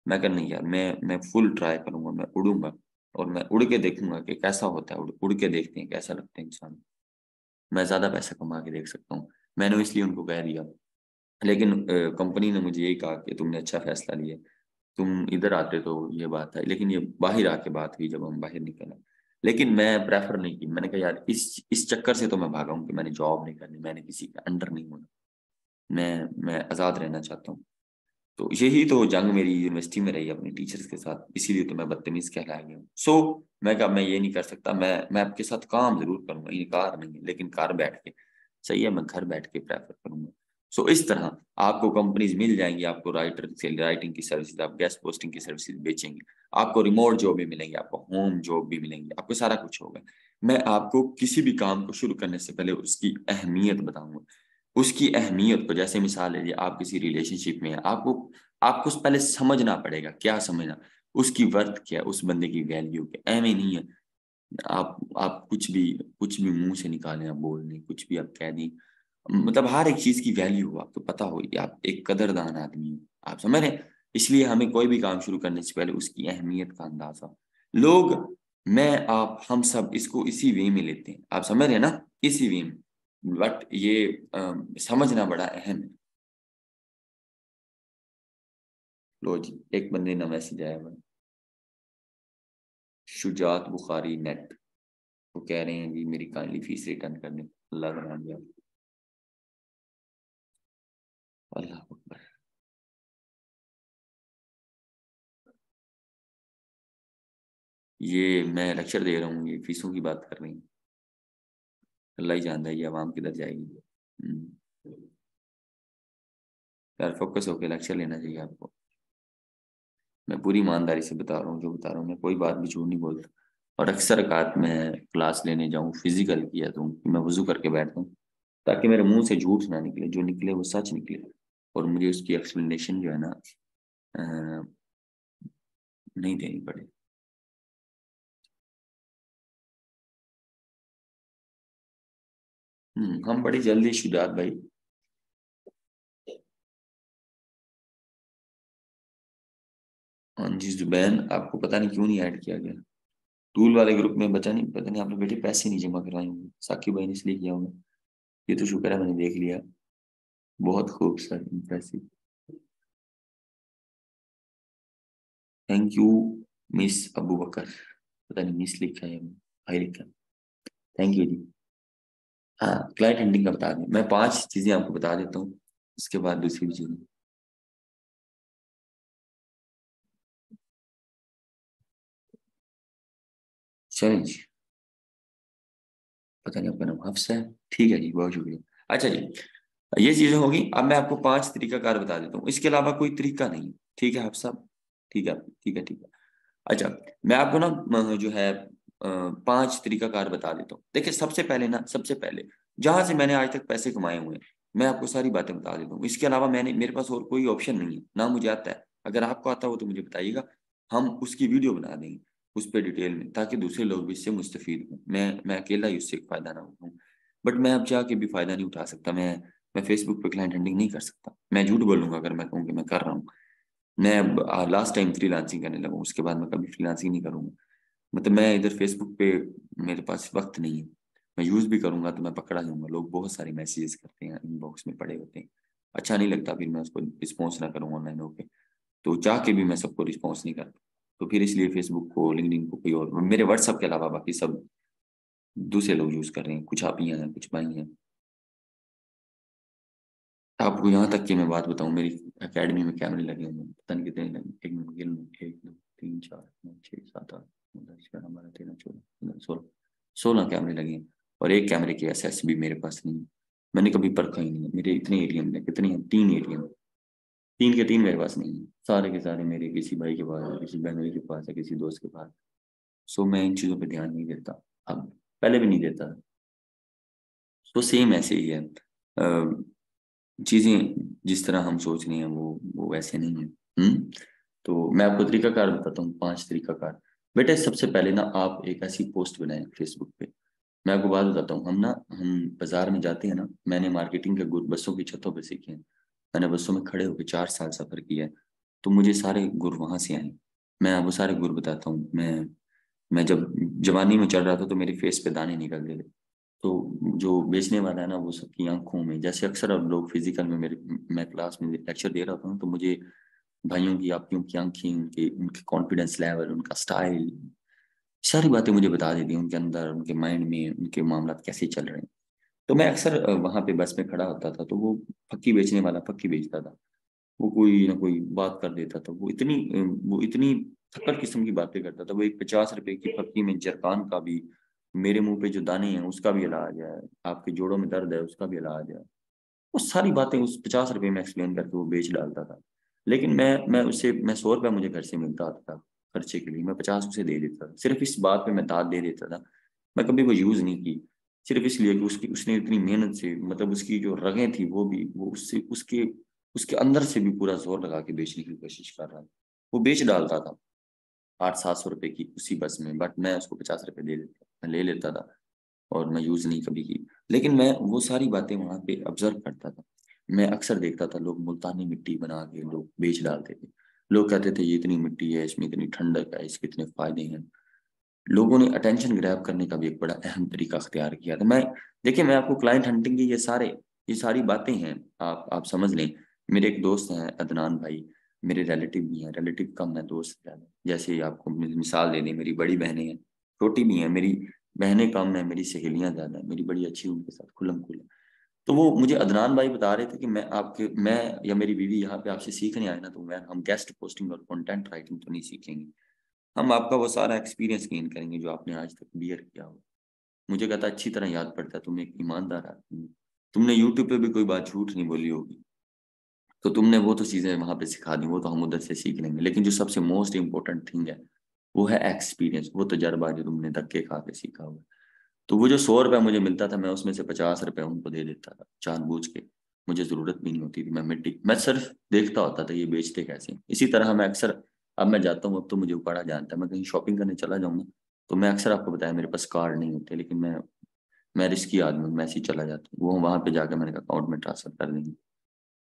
Speaker 1: मैं कर नहीं यार, मैं फुल ट्राई करूंगा, मैं उड़ूंगा, और मैं उड़ के देखूंगा कि कैसा होता है, उड़ के देखते हैं कैसा लगता है इंसान, मैं ज्यादा पैसा कमा के देख सकता हूँ। मैंने इसलिए उनको कह दिया। लेकिन कंपनी ने मुझे यही कहा कि तुमने अच्छा फैसला लिया, तुम इधर आते तो ये बात है, लेकिन ये बाहर आके बात हुई जब हम बाहर निकले। लेकिन मैं प्रेफर नहीं की, मैंने कहा यार इस चक्कर से तो मैं भागा हूँ कि मैंने जॉब नहीं करनी, मैंने किसी के अंडर नहीं होना, मैं आज़ाद रहना चाहता हूँ। तो यही तो जंग मेरी यूनिवर्सिटी में रही अपने टीचर्स के साथ, इसीलिए तो मैं बदतमीज कहलाया गया हूँ। सो मैं कहा मैं ये नहीं कर सकता, मैं आपके साथ काम जरूर करूंगा, इनकार नहीं है, लेकिन घर बैठ के, सही है, मैं घर बैठ के प्रेफर करूंगा। सो इस तरह आपको कंपनीज मिल जाएंगी, आपको राइटर से राइटिंग की सर्विसेज, आप गेस्ट पोस्टिंग की सर्विसेज बेचेंगे, आपको रिमोट जॉब भी मिलेंगी, आपको होम जॉब भी मिलेंगी, आपको सारा कुछ होगा। मैं आपको किसी भी काम को शुरू करने से पहले उसकी अहमियत बताऊंगा। उसकी अहमियत को, जैसे मिसाल लीजिए आप किसी रिलेशनशिप में हैं, आपको आपको पहले समझना पड़ेगा। क्या समझना? उसकी वर्थ क्या है, उस बंदे की वैल्यू क्या, एम नहीं है आप कुछ भी मुंह से निकालें, आप बोल दें, कुछ भी आप कह दें, मतलब हर एक चीज की वैल्यू हो, आपको पता हो, या आप एक कदरदान आदमी हो, आप समझ रहे हैं। इसलिए हमें कोई भी काम शुरू करने से पहले उसकी अहमियत का अंदाजा। लोग मैं आप हम सब इसको इसी वे में लेते हैं, आप समझ रहे हैं ना, इसी वे में। बट ये समझना बड़ा अहम है। लो जी, एक बंदे ना मैसेज आया हुआ है, शुजात बुखारी नेट। वो कह रहे हैं जी मेरी काइंडली फीस रिटर्न कर दें। अल्लाह का नाम लिया, अल्लाह अकबर। ये मैं लेक्चर दे रहा हूँ, ये फीसों की बात कर रही हूँ। अल्लाह ही जानता है ये आवाम किधर जाएगी। यार फोकस होकर लेक्चर लेना चाहिए आपको। मैं पूरी ईमानदारी से बता रहा हूँ, जो बता रहा हूँ मैं कोई बात भी झूठ नहीं बोलता। और अक्सर औकात मैं क्लास लेने जाऊँ फिजिकल किया तो मैं वजू करके बैठता हूँ, ताकि मेरे मुंह से झूठ ना निकले, जो निकले वो सच निकले। और मुझे उसकी एक्सप्लेनेशन जो है ना अ, नहीं देनी पड़े। हम बड़ी जल्दी शुजात भाई। हाँ जी जुबैन, आपको पता नहीं क्यों नहीं ऐड किया गया टूल वाले ग्रुप में, बचा नहीं, पता नहीं आपने बेटे पैसे नहीं जमा करवाए होंगे, साकिब भाई ने इसलिए किया होगा। ये तो शुक्र है मैंने देख लिया। बहुत खूब sir, impressive. Thank you miss Abu Bakar. पता नहीं मिस लिखा है या भाई लिखा है। थैंक यू जी। हाँ, क्लाइंट हंटिंग का बता दें, मैं 5 चीजें आपको बता देता हूँ, उसके बाद दूसरी भी चीजें। चलें जी। पता नहीं आपका नाम हफ्स है। ठीक है जी, बहुत शुक्रिया। अच्छा जी, ये चीजें होगी। अब मैं आपको 5 तरीकाकार बता देता हूँ, इसके अलावा कोई तरीका नहीं। ठीक है हाफिज साहब, ठीक है ठीक है ठीक है। अच्छा, मैं आपको ना जो है 5 तरीकाकार बता देता हूँ। देखिए सबसे पहले ना, सबसे पहले जहां से मैंने आज तक पैसे कमाए हुए हैं, मैं आपको सारी बातें बता देता हूँ। इसके अलावा मैंने, मेरे पास और कोई ऑप्शन नहीं है ना, मुझे आता है। अगर आपको आता हो तो मुझे बताइएगा, हम उसकी वीडियो बना देंगे उस पर डिटेल में, ताकि दूसरे लोग भी इससे मुस्तफीद हों। मैं अकेला ही उससे फायदा ना उठाऊँ। बट मैं अब चाह के भी फायदा नहीं उठा सकता। मैं फेसबुक पे क्लाइंट हंटिंग नहीं कर सकता। मैं झूठ बोलूंगा अगर मैं कहूँ कि मैं कर रहा हूँ। मैं अब लास्ट टाइम फ्रीलांसिंग करने लगा हूँ, उसके बाद मैं कभी फ्रीलांसिंग नहीं करूंगा। मतलब मैं इधर फेसबुक पे, मेरे पास वक्त नहीं है। मैं यूज भी करूंगा तो मैं पकड़ा जाऊंगा। लोग बहुत सारे मैसेजेस करते हैं, इनबॉक्स में पड़े होते हैं। अच्छा नहीं लगता फिर मैं उसको रिस्पॉन्स ना करूँ ऑनलाइन होके। तो चाह के भी मैं सबको रिस्पॉन्स नहीं करता। तो फिर इसलिए फेसबुक को, लिंक्डइन को, कोई और, मेरे व्हाट्सअप के अलावा बाकी सब दूसरे लोग यूज कर रहे हैं। कुछ आप ही हैं, कुछ भाई हैं। आपको यहाँ तक कि मैं बात बताऊं, मेरी एकेडमी में कैमरे लगे हुए हैं, पता नहीं कितने लगे। एक मिनट गिन लूं, 1 2 3 4 5 6 7 8 9 10 11 13 14 15 16 कैमरे लगे हैं। और एक कैमरे की एसएस भी मेरे पास नहीं है। मैंने कभी परखा ही नहीं है। मेरे इतने एटीएम है, कितने हैं, 3 एटीएम। 3 के 3 मेरे पास नहीं है। सारे के सारे मेरे किसी भाई के पास है, किसी बहनोई के पास है, किसी दोस्त के पास। सो मैं इन चीज़ों पे ध्यान नहीं देता अब, पहले भी नहीं देता। तो सेम ऐसे ही है। चीजें जिस तरह हम सोच रहे हैं वो वैसे नहीं है। तो मैं आपको तरीकाकार बताता हूँ, 5 तरीकाकार। बेटा सबसे पहले ना आप एक ऐसी पोस्ट बनाएं फेसबुक पे। मैं आपको बात बताता हूँ, हम बाजार में जाते हैं ना, मैंने मार्केटिंग के गुर बसों की छतों पे सीखे हैं। मैंने बसों में खड़े होकर 4 साल सफर किया है। तो मुझे सारे गुर वहां से आए। मैं आपको सारे गुर बताता हूँ। मैं जब जवानी में चढ़ रहा था तो मेरे फेस पे दाने निकल गए थे। तो जो बेचने वाला है ना, वो सबकी आंखों में, जैसे अक्सर अब लोग फिजिकल में, मेरे, मैं क्लास में लेक्चर दे रहा था तो मुझे भाइयों की, आपकियों की आंखें, उनके उनके कॉन्फिडेंस लेवल, उनका स्टाइल, सारी बातें मुझे बता देती हैं, उनके अंदर, उनके माइंड में उनके मामला कैसे चल रहे हैं। तो मैं अक्सर वहां पे बस में खड़ा होता था, तो वो फक्की बेचने वाला फक्की बेचता था। वो कोई ना कोई बात कर देता था। वो इतनी थक्कड़ किस्म की बातें करता था। वो एक 50 रुपए की फक्की में जरकान का भी, मेरे मुंह पे जो दाने हैं उसका भी इलाज है, आपके जोड़ों में दर्द है उसका भी इलाज है। वो सारी बातें उस 50 रुपए में एक्सप्लेन करके वो बेच डालता था। लेकिन मैं 100 रुपया मुझे घर से मिलता आता था खर्चे के लिए, मैं 50 उसे दे देता था। सिर्फ इस बात पे मैं दाद दे देता था। मैं कभी वो यूज नहीं की, सिर्फ इसलिए कि उसकी उसने इतनी मेहनत से, मतलब उसकी जो रगें थी वो भी, वो उससे उसके उसके अंदर से भी पूरा जोर लगा के बेचने की कोशिश कर रहा था। वो बेच डालता था 800-700 रुपए की उसी बस में, बट मैं उसको 50 रुपए दे देता, मैं ले लेता था। और मैं यूज नहीं कभी की। लेकिन मैं वो सारी बातें वहां पे ऑब्जर्व करता था। मैं अक्सर देखता था लोग मुल्तानी मिट्टी बना के लोग बेच डालते थे। लोग कहते थे ये इतनी मिट्टी है, इसमें इतनी ठंडक है, इसके इतने फायदे हैं। लोगों ने अटेंशन ग्रैब करने का भी एक बड़ा अहम तरीका अख्तियार किया। तो देखिए मैं आपको क्लाइंट हंटिंग की ये सारी बातें हैं, आप समझ लें। मेरे एक दोस्त हैं अदनान भाई, मेरे रिलेटिव भी हैं, रिलेटिव कम है, दोस्त ज़्यादा। जैसे आपको मिसाल दे दें, मेरी बड़ी बहनें हैं, छोटी भी हैं, मेरी बहनें कम हैं, मेरी सहेलियां ज़्यादा हैं, मेरी बड़ी अच्छी उनके साथ खुलम खुल। तो वो मुझे अदनान भाई बता रहे थे कि मैं या मेरी बीवी यहाँ पे आपसे सीखने आए ना, तो हम गेस्ट पोस्टिंग और कंटेंट राइटिंग तो नहीं सीखेंगे, हम आपका वो सारा एक्सपीरियंस गेन करेंगे जो आपने आज तक बियर किया हो। मुझे कहता अच्छी तरह याद पड़ता है, तुम एक ईमानदार आदमी हो। तुमने यूट्यूब पे भी कोई बात झूठ नहीं बोली होगी, तो तुमने वो तो चीज़ें वहां पे सिखा दी, वो तो हम उधर से सीख लेंगे। लेकिन जो सबसे मोस्ट इंपॉर्टेंट थिंग है वो है एक्सपीरियंस, वो तजर्बा जो तुमने धक्के खा के सीखा हुआ। तो वो जो 100 रुपया मुझे मिलता था, मैं उसमें से 50 रुपया उनको दे देता था जानबूझ के। मुझे जरूरत भी नहीं होती थी, मैं सिर्फ देखता होता था ये बेचते कैसे हैं। इसी तरह मैं अक्सर, अब मैं जाता हूँ, अब तो मुझे उपाड़ा जानता है, मैं कहीं शॉपिंग करने चला जाऊंगा तो मैं अक्सर आपको बताया मेरे पास कार्ड नहीं होते, लेकिन मैं रिस्की आदमी हूँ, मैं ऐसे ही चला जाता हूँ। वो वहां पे जाकर मैंने अकाउंट में ट्रांसफर कर देंगे।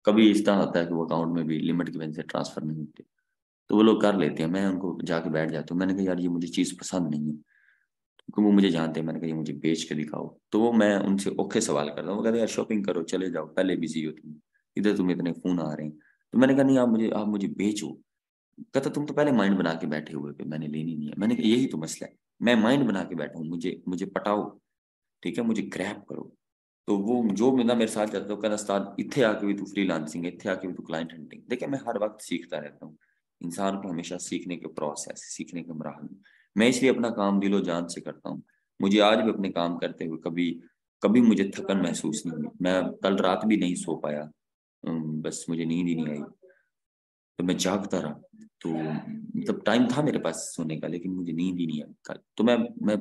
Speaker 1: कभी इस तरह होता है कि वो अकाउंट में भी लिमिट की वजह से ट्रांसफर नहीं होते, तो वो लोग कर लेते हैं, मैं उनको जाके बैठ जाता हूँ। मैंने कहा यार ये मुझे चीज़ पसंद नहीं है, क्योंकि वो मुझे जानते हैं। मैंने कहा ये मुझे बेच के दिखाओ, तो वो मैं उनसे औखे सवाल करता हूँ। वो कहते हैं यार शॉपिंग करो, चले जाओ, पहले बिजी हो तुम, इधर तुम्हें इतने फोन आ रहे हैं। तो मैंने कहा नहीं, आप मुझे बेचो। कहता तुम तो पहले माइंड बना के बैठे हुए पे, मैंने लेनी नहीं है। मैंने कहा यही तो मसला है, मैं माइंड बना के बैठा हूँ, मुझे मुझे पटाओ, ठीक है, मुझे क्रैप करो। तो वो जो मेरे साथ जाता है, कहता उस्ताद इत्थे आके भी तू फ्रीलांसिंग, इत्थे आके भी तू क्लाइंट हंटिंग। देखिए मैं हर वक्त सीखता रहता हूँ, इंसान को हमेशा सीखने के प्रोसेस, सीखने के मराहल में। मैं इसलिए अपना काम दिलो जान से करता हूँ। मुझे आज भी अपने काम करते हुए कभी कभी मुझे थकन महसूस नहीं हुई। मैं कल रात भी नहीं सो पाया, बस मुझे नींद ही नहीं आई, तो मैं जागता रहा। तो मतलब टाइम था मेरे पास सोने का, लेकिन मुझे नींद ही नहीं आई कल। तो मैं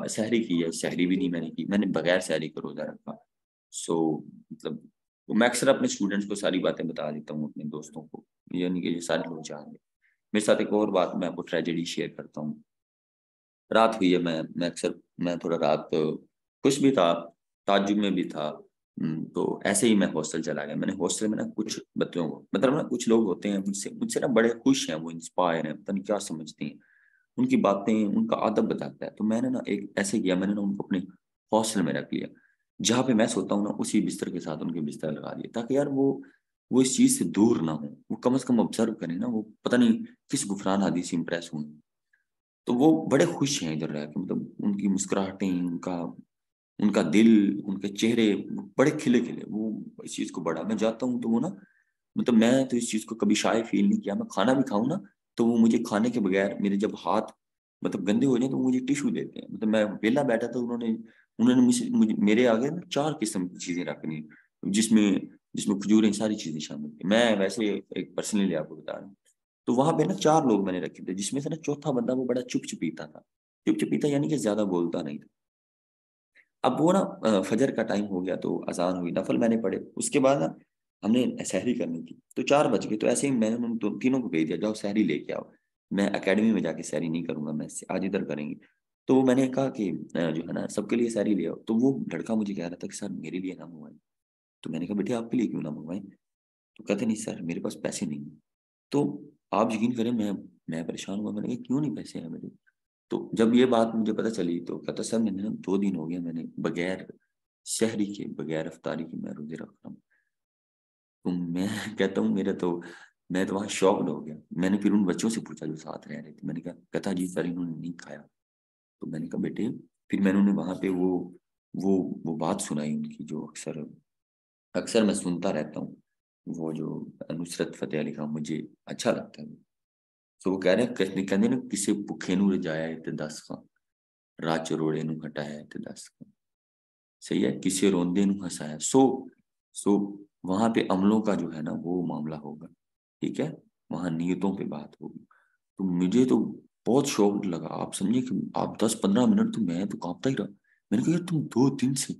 Speaker 1: सहरी की है, सहरी भी नहीं मैंने की, मैंने बगैर सहरी का रोजा रखा। सो मतलब मैं अक्सर अपने स्टूडेंट्स को सारी बातें बता देता हूँ, अपने दोस्तों को, यानी कि ये सारे लोग जान। मेरे साथ एक और बात, मैं आपको ट्रेजेडी शेयर करता हूँ। रात हुई है, मैं थोड़ा रात खुश भी था, ताज्जुब में भी था। तो ऐसे ही मैं हॉस्टल चला गया। मैंने हॉस्टल में ना कुछ बच्चों को, मतलब ना कुछ लोग होते हैं मुझसे मुझसे ना बड़े खुश हैं, वो इंस्पायर हैं, पता नहीं क्या समझते हैं, उनकी बातें, उनका अदब बताता है। तो मैंने ना एक ऐसे किया, मैंने ना उनको अपने हॉस्टल में रख लिया, जहाँ पे मैं सोता हूँ ना उसी बिस्तर के साथ उनके बिस्तर लगा दिया, ताकि यार वो इस चीज से दूर ना हो, वो कम से कम ऑब्जर्व करें ना, वो पता नहीं किस गुफरान हदीस से इंप्रेस हुए। तो वो बड़े खुश हैं इधर रह के, मतलब उनकी मुस्कुराहटें, उनका उनका दिल, उनके चेहरे बड़े खिले खिले। वो इस चीज को बड़ा, मैं जाता हूँ तो वो ना, मतलब मैं तो इस चीज को कभी शाय फील नहीं किया। मैं खाना भी खाऊं ना, तो वो मुझे खाने के बगैर, मेरे जब हाथ मतलब गंदे हो जाए तो वो मुझे टिश्यू देते हैं। मतलब मैं वेला बैठा था, उन्होंने उन्होंने मुझे मेरे आगे ना 4 किस्म की चीजें रखनी, जिसमें जिसमें खजूरें, सारी चीजें शामिल थी। मैं वैसे एक पर्सनली आपको बता रहा हूँ। तो वहां पे ना 4 लोग मैंने रखे थे, जिसमें से ना चौथा बंदा वो बड़ा चुप चुपीता था। चुप चुपीता यानी कि ज्यादा बोलता नहीं था। अब वो ना फजर का टाइम हो गया, तो अजान हुई, नफल मैंने पढ़े, उसके बाद ना हमने सहरी करनी थी, तो 4 बज गए। तो ऐसे ही मैंने उन तीनों को भेज दिया, जाओ सहरी लेके आओ, मैं एकेडमी में जाके सहरी नहीं करूंगा, मैं आज इधर करेंगे। तो मैंने कहा कि जो है ना सबके लिए सहरी ले आओ। तो वो लड़का मुझे कह रहा था कि सर मेरे लिए ना मंगवाएं। तो मैंने कहा बेटे आपके लिए क्यों ना मंगवाएं? तो कहते नहीं सर मेरे पास पैसे नहीं है। तो आप यकीन करें, मैं परेशान हुआ, मैंने कहा क्यों नहीं पैसे हैं मेरे? तो जब ये बात मुझे पता चली, तो कहता सर मैंने ना 2 दिन हो गया, मैंने बगैर शहरी के, बगैर अफ्तारी के मैं रोजे रख रहा हूँ। तो मैं कहता हूँ मेरा तो, मैं तो वहाँ शॉक्ड हो गया। मैंने फिर उन बच्चों से पूछा जो साथ रह रहे थे, मैंने कहा कहता जी सर इन्होंने नहीं खाया। तो मैंने कहा बेटे, फिर मैंने उन्हें वहाँ पे वो वो बात सुनाई उनकी, जो अक्सर अक्सर मैं सुनता रहता हूँ, वो जो नुसरत फतेह अली खान, मुझे अच्छा लगता है। तो वो कह रहे हैं, कहते ना किसे भुखे नू रजाया ते 10 खां, राह चरोड़े नू हटाया ते 10 खां। सही है, किसी रोंदे नू हंसाया। सो वहां पे अमलों का जो है ना वो मामला होगा, ठीक है, वहां नियतों पे बात होगी। तो मुझे तो बहुत शौक लगा, आप समझिए कि आप 10-15 मिनट, तो मैं तो कांपता ही रहा। मैंने कहा यार तुम 2 दिन से,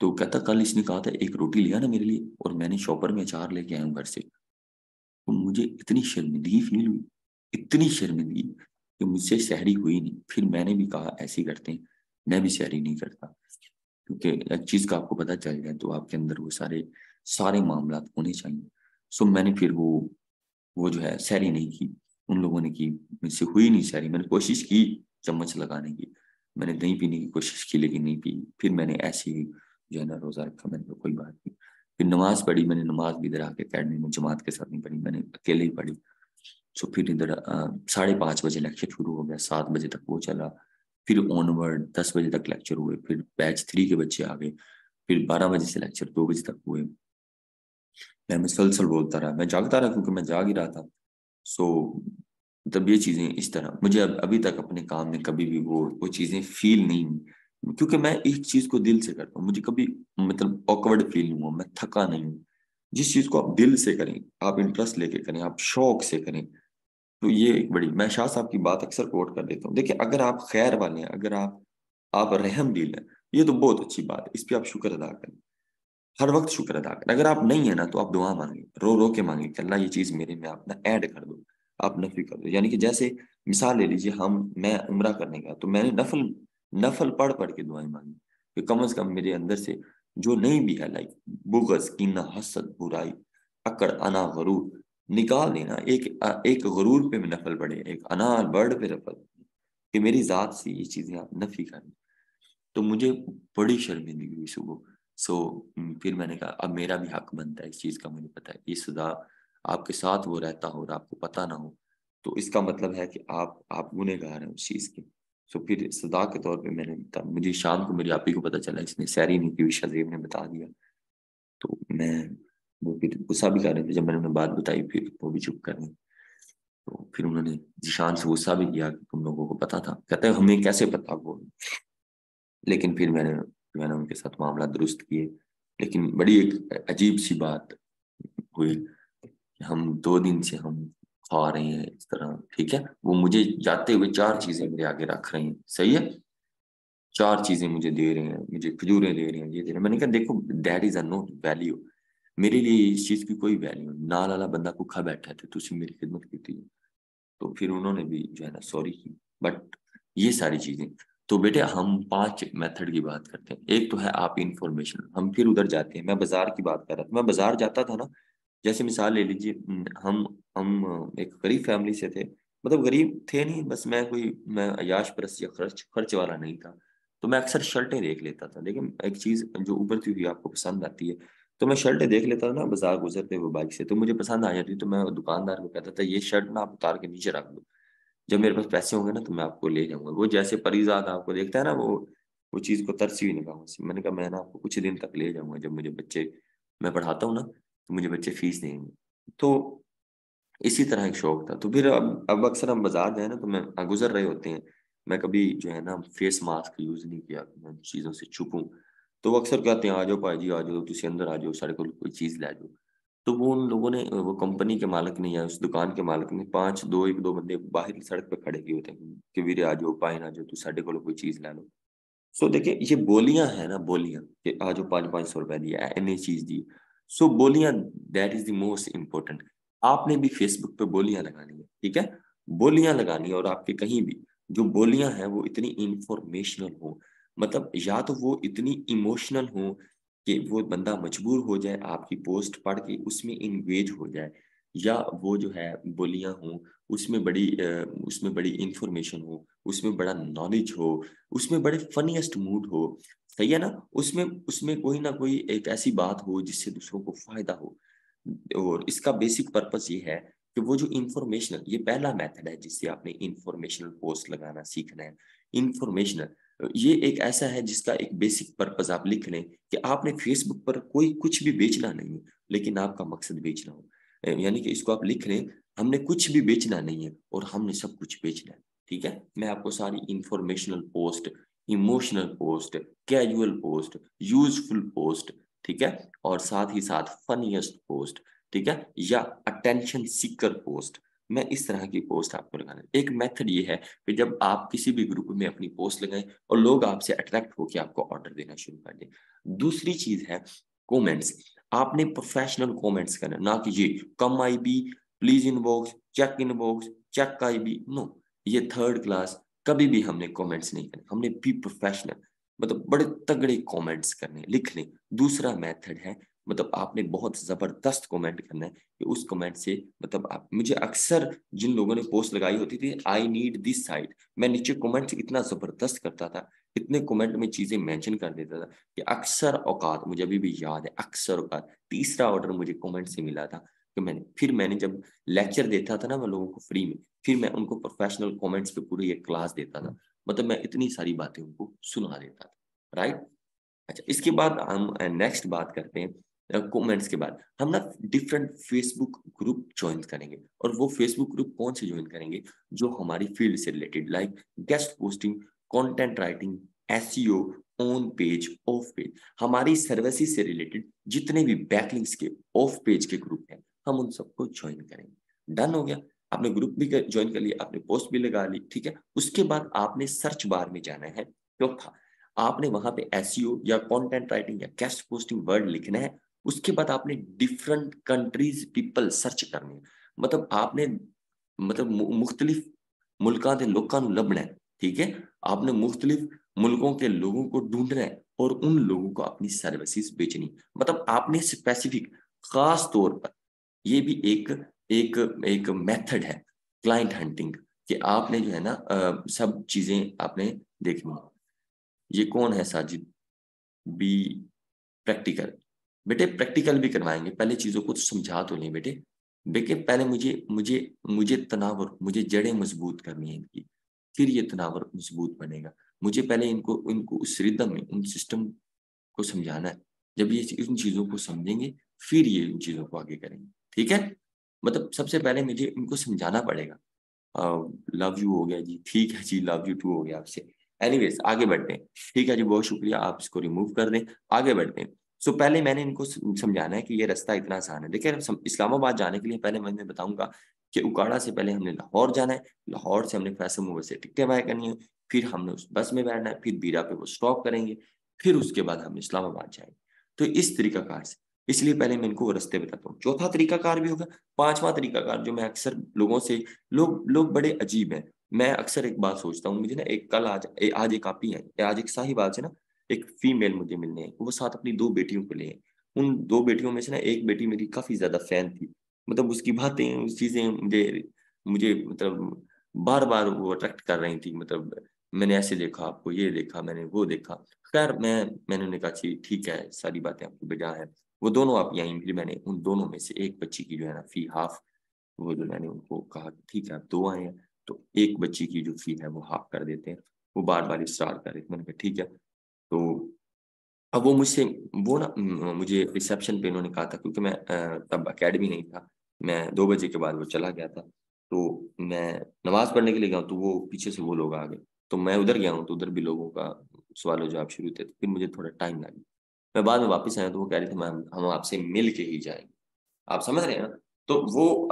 Speaker 1: तो कहता कल इसने कहा था एक रोटी लिया ना मेरे लिए, और मैंने शॉपर में अचार लेके आया हूँ घर से। तो मुझे इतनी शर्मिंदगी फील हुई, इतनी शर्मिंदगी, कि मुझसे सहरी हुई नहीं। फिर मैंने भी कहा ऐसे ही करते हैं, मैं भी सहरी नहीं करता, क्योंकि एक चीज का आपको पता चल जाए तो आपके अंदर वो सारे सारे मामला होने चाहिए। सो मैंने फिर वो जो है सहरी नहीं की। उन लोगों ने की, मुझसे हुई नहीं सैरी। मैंने कोशिश की चम्मच लगाने की, मैंने दही पीने की कोशिश की लेकिन नहीं पी। फिर मैंने ऐसे ही जो है ना रोजा रखा, मैंने कहा कोई बात नहीं। फिर नमाज पढ़ी, मैंने नमाज भी इधर आके अकेडमी में जमात के साथ नहीं पढ़ी, मैंने अकेले ही पढ़ी। सो फिर इधर 5:30 बजे लेक्चर शुरू हो गया, 7 बजे तक वो चला। फिर ऑनवर्ड 10 बजे तक लेक्चर हुए, फिर बैच 3 के बच्चे आ गए, फिर 12 बजे से लेक्चर 2 बजे तक हुए। मैं मुसलसल बोलता रहा, मैं जागता रहा क्योंकि मैं जाग ही रहा था। सो मतलब ये चीजें इस तरह मुझे अभी तक अपने काम में कभी भी वो चीजें फील नहीं हुई, क्योंकि मैं एक चीज को दिल से करता हूँ। मुझे कभी मतलब ऑकवर्ड फील नहीं हुआ, मैं थका नहीं हूँ। जिस चीज को आप दिल से करें, आप इंटरेस्ट लेके करें, आप शौक से करें, तो ये एक बड़ी, मैं शाह साहब की बात अक्सर कोट कर देता हूँ। देखिए अगर आप खैर वाले हैं, अगर आप रहम दिल हैं, ये तो बहुत अच्छी बात है, इस पे आप शुक्र अदा करें, हर वक्त शुक्र अदा करें। अगर आप नहीं है ना तो आप दुआ मांगे, रो रो के मांगे कि अल्लाह ये चीज मेरे में आप ना ऐड कर दो, आप नफी कर दो। यानी कि जैसे मिसाल ले लीजिए, मैं उम्रा करने गया तो मैंने नफल नफल पढ़ पढ़ के दुआएं मांगी कि कम से कम मेरे अंदर से जो नहीं भी है, लाइक बुगज, कीना, हसद, बुराई, अकड़, अना, गरूर, निकाल देना। एक गरूर पे नफल पढ़े, एक अना वर्ड पे नफल, कि मेरी जात से ये चीजें आप नफी करें। तो मुझे बड़ी शर्मिंदगी हुई सुबह। सो फिर मैंने कहा अब मेरा भी हक बनता है इस चीज़ का, मुझे पता है कि सदा आपके साथ वो रहता हो और आपको पता ना हो, तो इसका मतलब है कि आप गुनहगार हैं उस चीज़ के। सो फिर सदा के तौर पे मैंने मुझे शाम को मेरी आपी को पता चला, इसने सैरी नहीं की हुई, शजीब ने बता दिया। तो मैं, वो फिर गुस्सा भी कर रहे थे, जब मैंने उन्हें बात बताई फिर वो भी चुप कर गए। तो फिर उन्होंने जिशान से गुस्सा भी किया कि तुम लोगों को पता था, कहते हैं हमें कैसे पता वो। लेकिन फिर मैंने उनके साथ मामला दुरुस्त किए। लेकिन बड़ी एक अजीब सी बात हुई कि हम 2 दिन से हम खा रहे हैं इस तरह, ठीक है। वो मुझे जाते हुए 4 चीजें मेरे आगे रख रहे हैं, सही है, 4 चीजें मुझे दे रहे हैं, मुझे खजूरें दे रहे हैं, ये दे रहे हैं। मैंने कहा देखो that is a no value, मेरे लिए इस चीज की कोई वैल्यू नहीं। नाल वाला बंदा भूखा बैठा था, तुझे मेरी खिदमत की थी। तो फिर उन्होंने भी जो है ना सॉरी की। बट ये सारी चीजें, तो बेटे हम 5 मेथड की बात करते हैं। एक तो है आप इंफॉर्मेशन, हम फिर उधर जाते हैं। मैं बाजार की बात कर रहा था, मैं बाजार जाता था ना, जैसे मिसाल ले लीजिए, हम एक गरीब फैमिली से थे, मतलब गरीब थे नहीं, बस मैं अयाश परस्त या खर्च खर्च वाला नहीं था। तो मैं अक्सर शर्टें देख लेता था, लेकिन एक चीज जो उभरती हुई आपको पसंद आती है, तो मैं शर्टें देख लेता था ना बाजार गुजरते हुए बाइक से, तो मुझे पसंद आ जाती, तो मैं दुकानदार को कहता था ये शर्ट ना आप उतार के नीचे रख दो, जब मेरे पास पैसे होंगे ना तो मैं आपको ले जाऊंगा। वो जैसे परिजात आपको देखता है ना, वो चीज को तरसी हुई निगाहों से। मैंने कहा मैं ना आपको कुछ दिन तक ले जाऊंगा, जब मुझे बच्चे, मैं पढ़ाता हूँ ना तो मुझे बच्चे फीस देंगे। तो इसी तरह एक शौक था। तो फिर अब अक्सर हम बाजार जाए ना तो मैं गुजर रहे होते हैं, मैं कभी जो है ना फेस मास्क यूज नहीं किया, मैं चीज़ों से छुपूं। तो वो अक्सर कहते हैं आ जाओ भाई जी, आ जाओ तुम अंदर आ जाओ, साढ़े को कोई चीज़ ले जाओ। तो वो उन लोगों ने, वो कंपनी के मालिक ने या उस दुकान के मालिक ने, एक दो बंदे बाहर सड़क पे खड़े किए होते हैं कि वीरे आ जाओ, पाइन आ जाओ, तू साढ़े को कोई चीज़ ले लो। सो देखिए ये बोलियां है ना, बोलियां कि आज 500-500 रुपए दिया, इन्हें चीज दी। सो बोलियां, that is the most important. आपने भी फेसबुक पे बोलियां लगानी है, ठीक है, बोलियां लगानी है। और आपके कहीं भी जो बोलियां हैं वो इतनी इंफॉर्मेशनल हो, मतलब या तो वो इतनी इमोशनल हो कि वो बंदा मजबूर हो जाए आपकी पोस्ट पढ़ के उसमें इंगेज हो जाए, या वो जो है बोलियां हो उसमें बड़ी इंफॉर्मेशन हो, उसमें बड़ा नॉलेज हो, उसमें बड़े फनीएस्ट मूड हो, सही है ना, उसमें उसमें कोई ना कोई एक ऐसी बात हो जिससे दूसरों को फायदा हो। और इसका बेसिक पर्पस ये है कि वो जो इंफॉर्मेशनल, ये पहला मेथड है जिससे आपने इंफॉर्मेशनल पोस्ट लगाना सीखना है। इंफॉर्मेशनल ये एक ऐसा है जिसका एक बेसिक पर्पस आप लिख लें कि आपने फेसबुक पर कोई कुछ भी बेचना नहीं है, लेकिन आपका मकसद बेचना हो। यानी कि इसको आप लिख लें, हमने कुछ भी बेचना नहीं है और हमने सब कुछ बेचना है, ठीक है। मैं आपको सारी informational post, emotional post, casual post, useful post, ठीक है, और साथ ही साथ फनीएस्ट पोस्ट, ठीक है, या अटेंशन सीकर पोस्ट, मैं इस तरह की पोस्ट आपको लगाना है। एक मेथड ये है कि जब आप किसी भी ग्रुप में अपनी पोस्ट लगाएं और लोग आपसे अट्रैक्ट होकर आपको ऑर्डर देना शुरू कर दें। दूसरी चीज है कमेंट्स। आपने प्रोफेशनल कमेंट्स करना, ना कि ये come I B, please inbox, check inbox, check I B, no, ये थर्ड क्लास। कभी भी हमने कमेंट्स नहीं करने, हमने बी प्रोफेशनल, मतलब बड़े तगड़े कमेंट्स करने, लिख लें। दूसरा मेथड है मतलब आपने बहुत जबरदस्त कमेंट करना है कि उस कमेंट से मतलब आप मुझे अक्सर जिन लोगों ने पोस्ट लगाई होती थी आई नीड दिस साइट, मैं नीचे कमेंट इतना जबरदस्त करता था, इतने कमेंट में चीजें मेंशन कर देता था कि अक्सर औकात, मुझे अभी भी याद है, अक्सर औकात तीसरा ऑर्डर मुझे कमेंट से मिला था कि मैंने जब लेक्चर देता था ना मैं लोगों को फ्री में, फिर मैं उनको प्रोफेशनल कमेंट्स पे पूरी एक क्लास देता था, मतलब मैं इतनी सारी बातें उनको सुना देता था, राइट। अच्छा, इसके बाद हम नेक्स्ट बात करते हैं कमेंट्स के बाद हम ना डिफरेंट फेसबुक ग्रुप ज्वाइन करेंगे, और वो फेसबुक ग्रुप कौन से ज्वाइन करेंगे, जो हमारी फील्ड से related, like guest posting, content writing, SEO, on page, of page, हमारी सर्विसेज से रिलेटेड जितने भी बैकलिंक्स के ऑफ पेज के ग्रुप हैं हम उन सबको ज्वाइन करेंगे। डन हो गया, आपने ग्रुप भी ज्वाइन कर लिया, आपने पोस्ट भी लगा ली, ठीक है। उसके बाद आपने सर्च बार में जाना है, चौथा आपने वहां पे एसईओ या कंटेंट राइटिंग या गेस्ट पोस्टिंग वर्ड लिखना है। उसके बाद आपने डिफरेंट कंट्रीज पीपल सर्च करने हैं, मतलब आपने मतलब मुख्तलिफ मुल्कां दे लोकां नू लभना है, ठीक है। आपने मुख्तलिफ मुल्कों के लोगों को ढूंढना है और उन लोगों को अपनी सर्विसेज बेचनी, मतलब आपने स्पेसिफिक खास तौर पर, ये भी एक एक मेथड है क्लाइंट हंटिंग, कि आपने जो है ना सब चीजें आपने देखनी है। ये कौन है साजिद बी प्रैक्टिकल, बेटे प्रैक्टिकल भी करवाएंगे, पहले चीजों को तो समझा तो लें बेटे, बेटे पहले मुझे मुझे मुझे तनावर, मुझे जड़ें मजबूत करनी है इनकी, फिर ये तनावर मजबूत बनेगा। मुझे पहले इनको इनको उस रिदम में उन सिस्टम को समझाना है, जब ये इन चीजों को समझेंगे फिर ये इन चीजों को आगे करेंगे, ठीक है। मतलब सबसे पहले मुझे इनको समझाना पड़ेगा। लव यू हो गया जी, ठीक है जी, लव यू टू हो गया आपसे। एनीवेज आगे बढ़ते हैं, ठीक है जी, बहुत शुक्रिया, आप इसको रिमूव कर दें, आगे बढ़ते हैं। सो पहले मैंने इनको समझाना है कि ये रास्ता इतना आसान है। देखिए इस्लामाबाद जाने के लिए पहले मैं बताऊंगा कि उकाड़ा से पहले हमने लाहौर जाना है, लाहौर से हमने फैसल मूवर से टिकटें बाय करनी है, फिर हमने उस बस में बैठना है, फिर बीरा पे वो स्टॉप करेंगे, फिर उसके बाद हम इस्लामाबाद जाएंगे। तो इस तरीकाकार से, इसलिए पहले मैं इनको वो रास्ते बताता हूँ। चौथा तरीकाकार भी होगा, पांचवा तरीकाकार जो मैं अक्सर लोगों से, लोग लोग बड़े अजीब हैं। मैं अक्सर एक बात सोचता हूँ, मुझे ना एक कल आज एक आप ही है, आज एक साहिबाल से ना एक फीमेल मुझे मिलने हैं, वो साथ अपनी दो बेटियों को ले हैं। उन दो बेटियों में से ना एक बेटी मेरी काफी ज्यादा फैन थी, मतलब उसकी बातें उस चीजें मुझे मुझे मतलब बार बार वो अट्रैक्ट कर रही थी, मतलब मैंने ऐसे देखा, आपको ये देखा, मैंने वो देखा। खैर मैंने उन्हें कहा जी ठीक है, सारी बातें आपकी बेजा है। वो दोनों आप यहाँ, फिर मैंने उन दोनों में से एक बच्ची की जो है ना फी हाफ, वो जो मैंने उनको कहा कि ठीक है आप दो आए हैं तो एक बच्ची की जो फी है वो हाफ कर देते हैं। वो बार बार इसरार कर रहे थे, मैंने कहा ठीक है। तो अब वो मुझसे, वो ना मुझे रिसेप्शन पे इन्होंने कहा था, क्योंकि मैं तब अकेडमी नहीं था, मैं 2 बजे के बाद वो चला गया था, तो मैं नमाज पढ़ने के लिए गया हूँ, तो वो पीछे से वो लोग आ गए, तो मैं उधर गया हूँ, तो उधर भी लोगों का सवाल जवाब शुरू थे, तो फिर मुझे थोड़ा टाइम लगा। मैं बाद में वापस आया तो वो कह रहे थे मैम हम आपसे मिल के ही जाएंगे, आप समझ रहे हैं ना। तो वो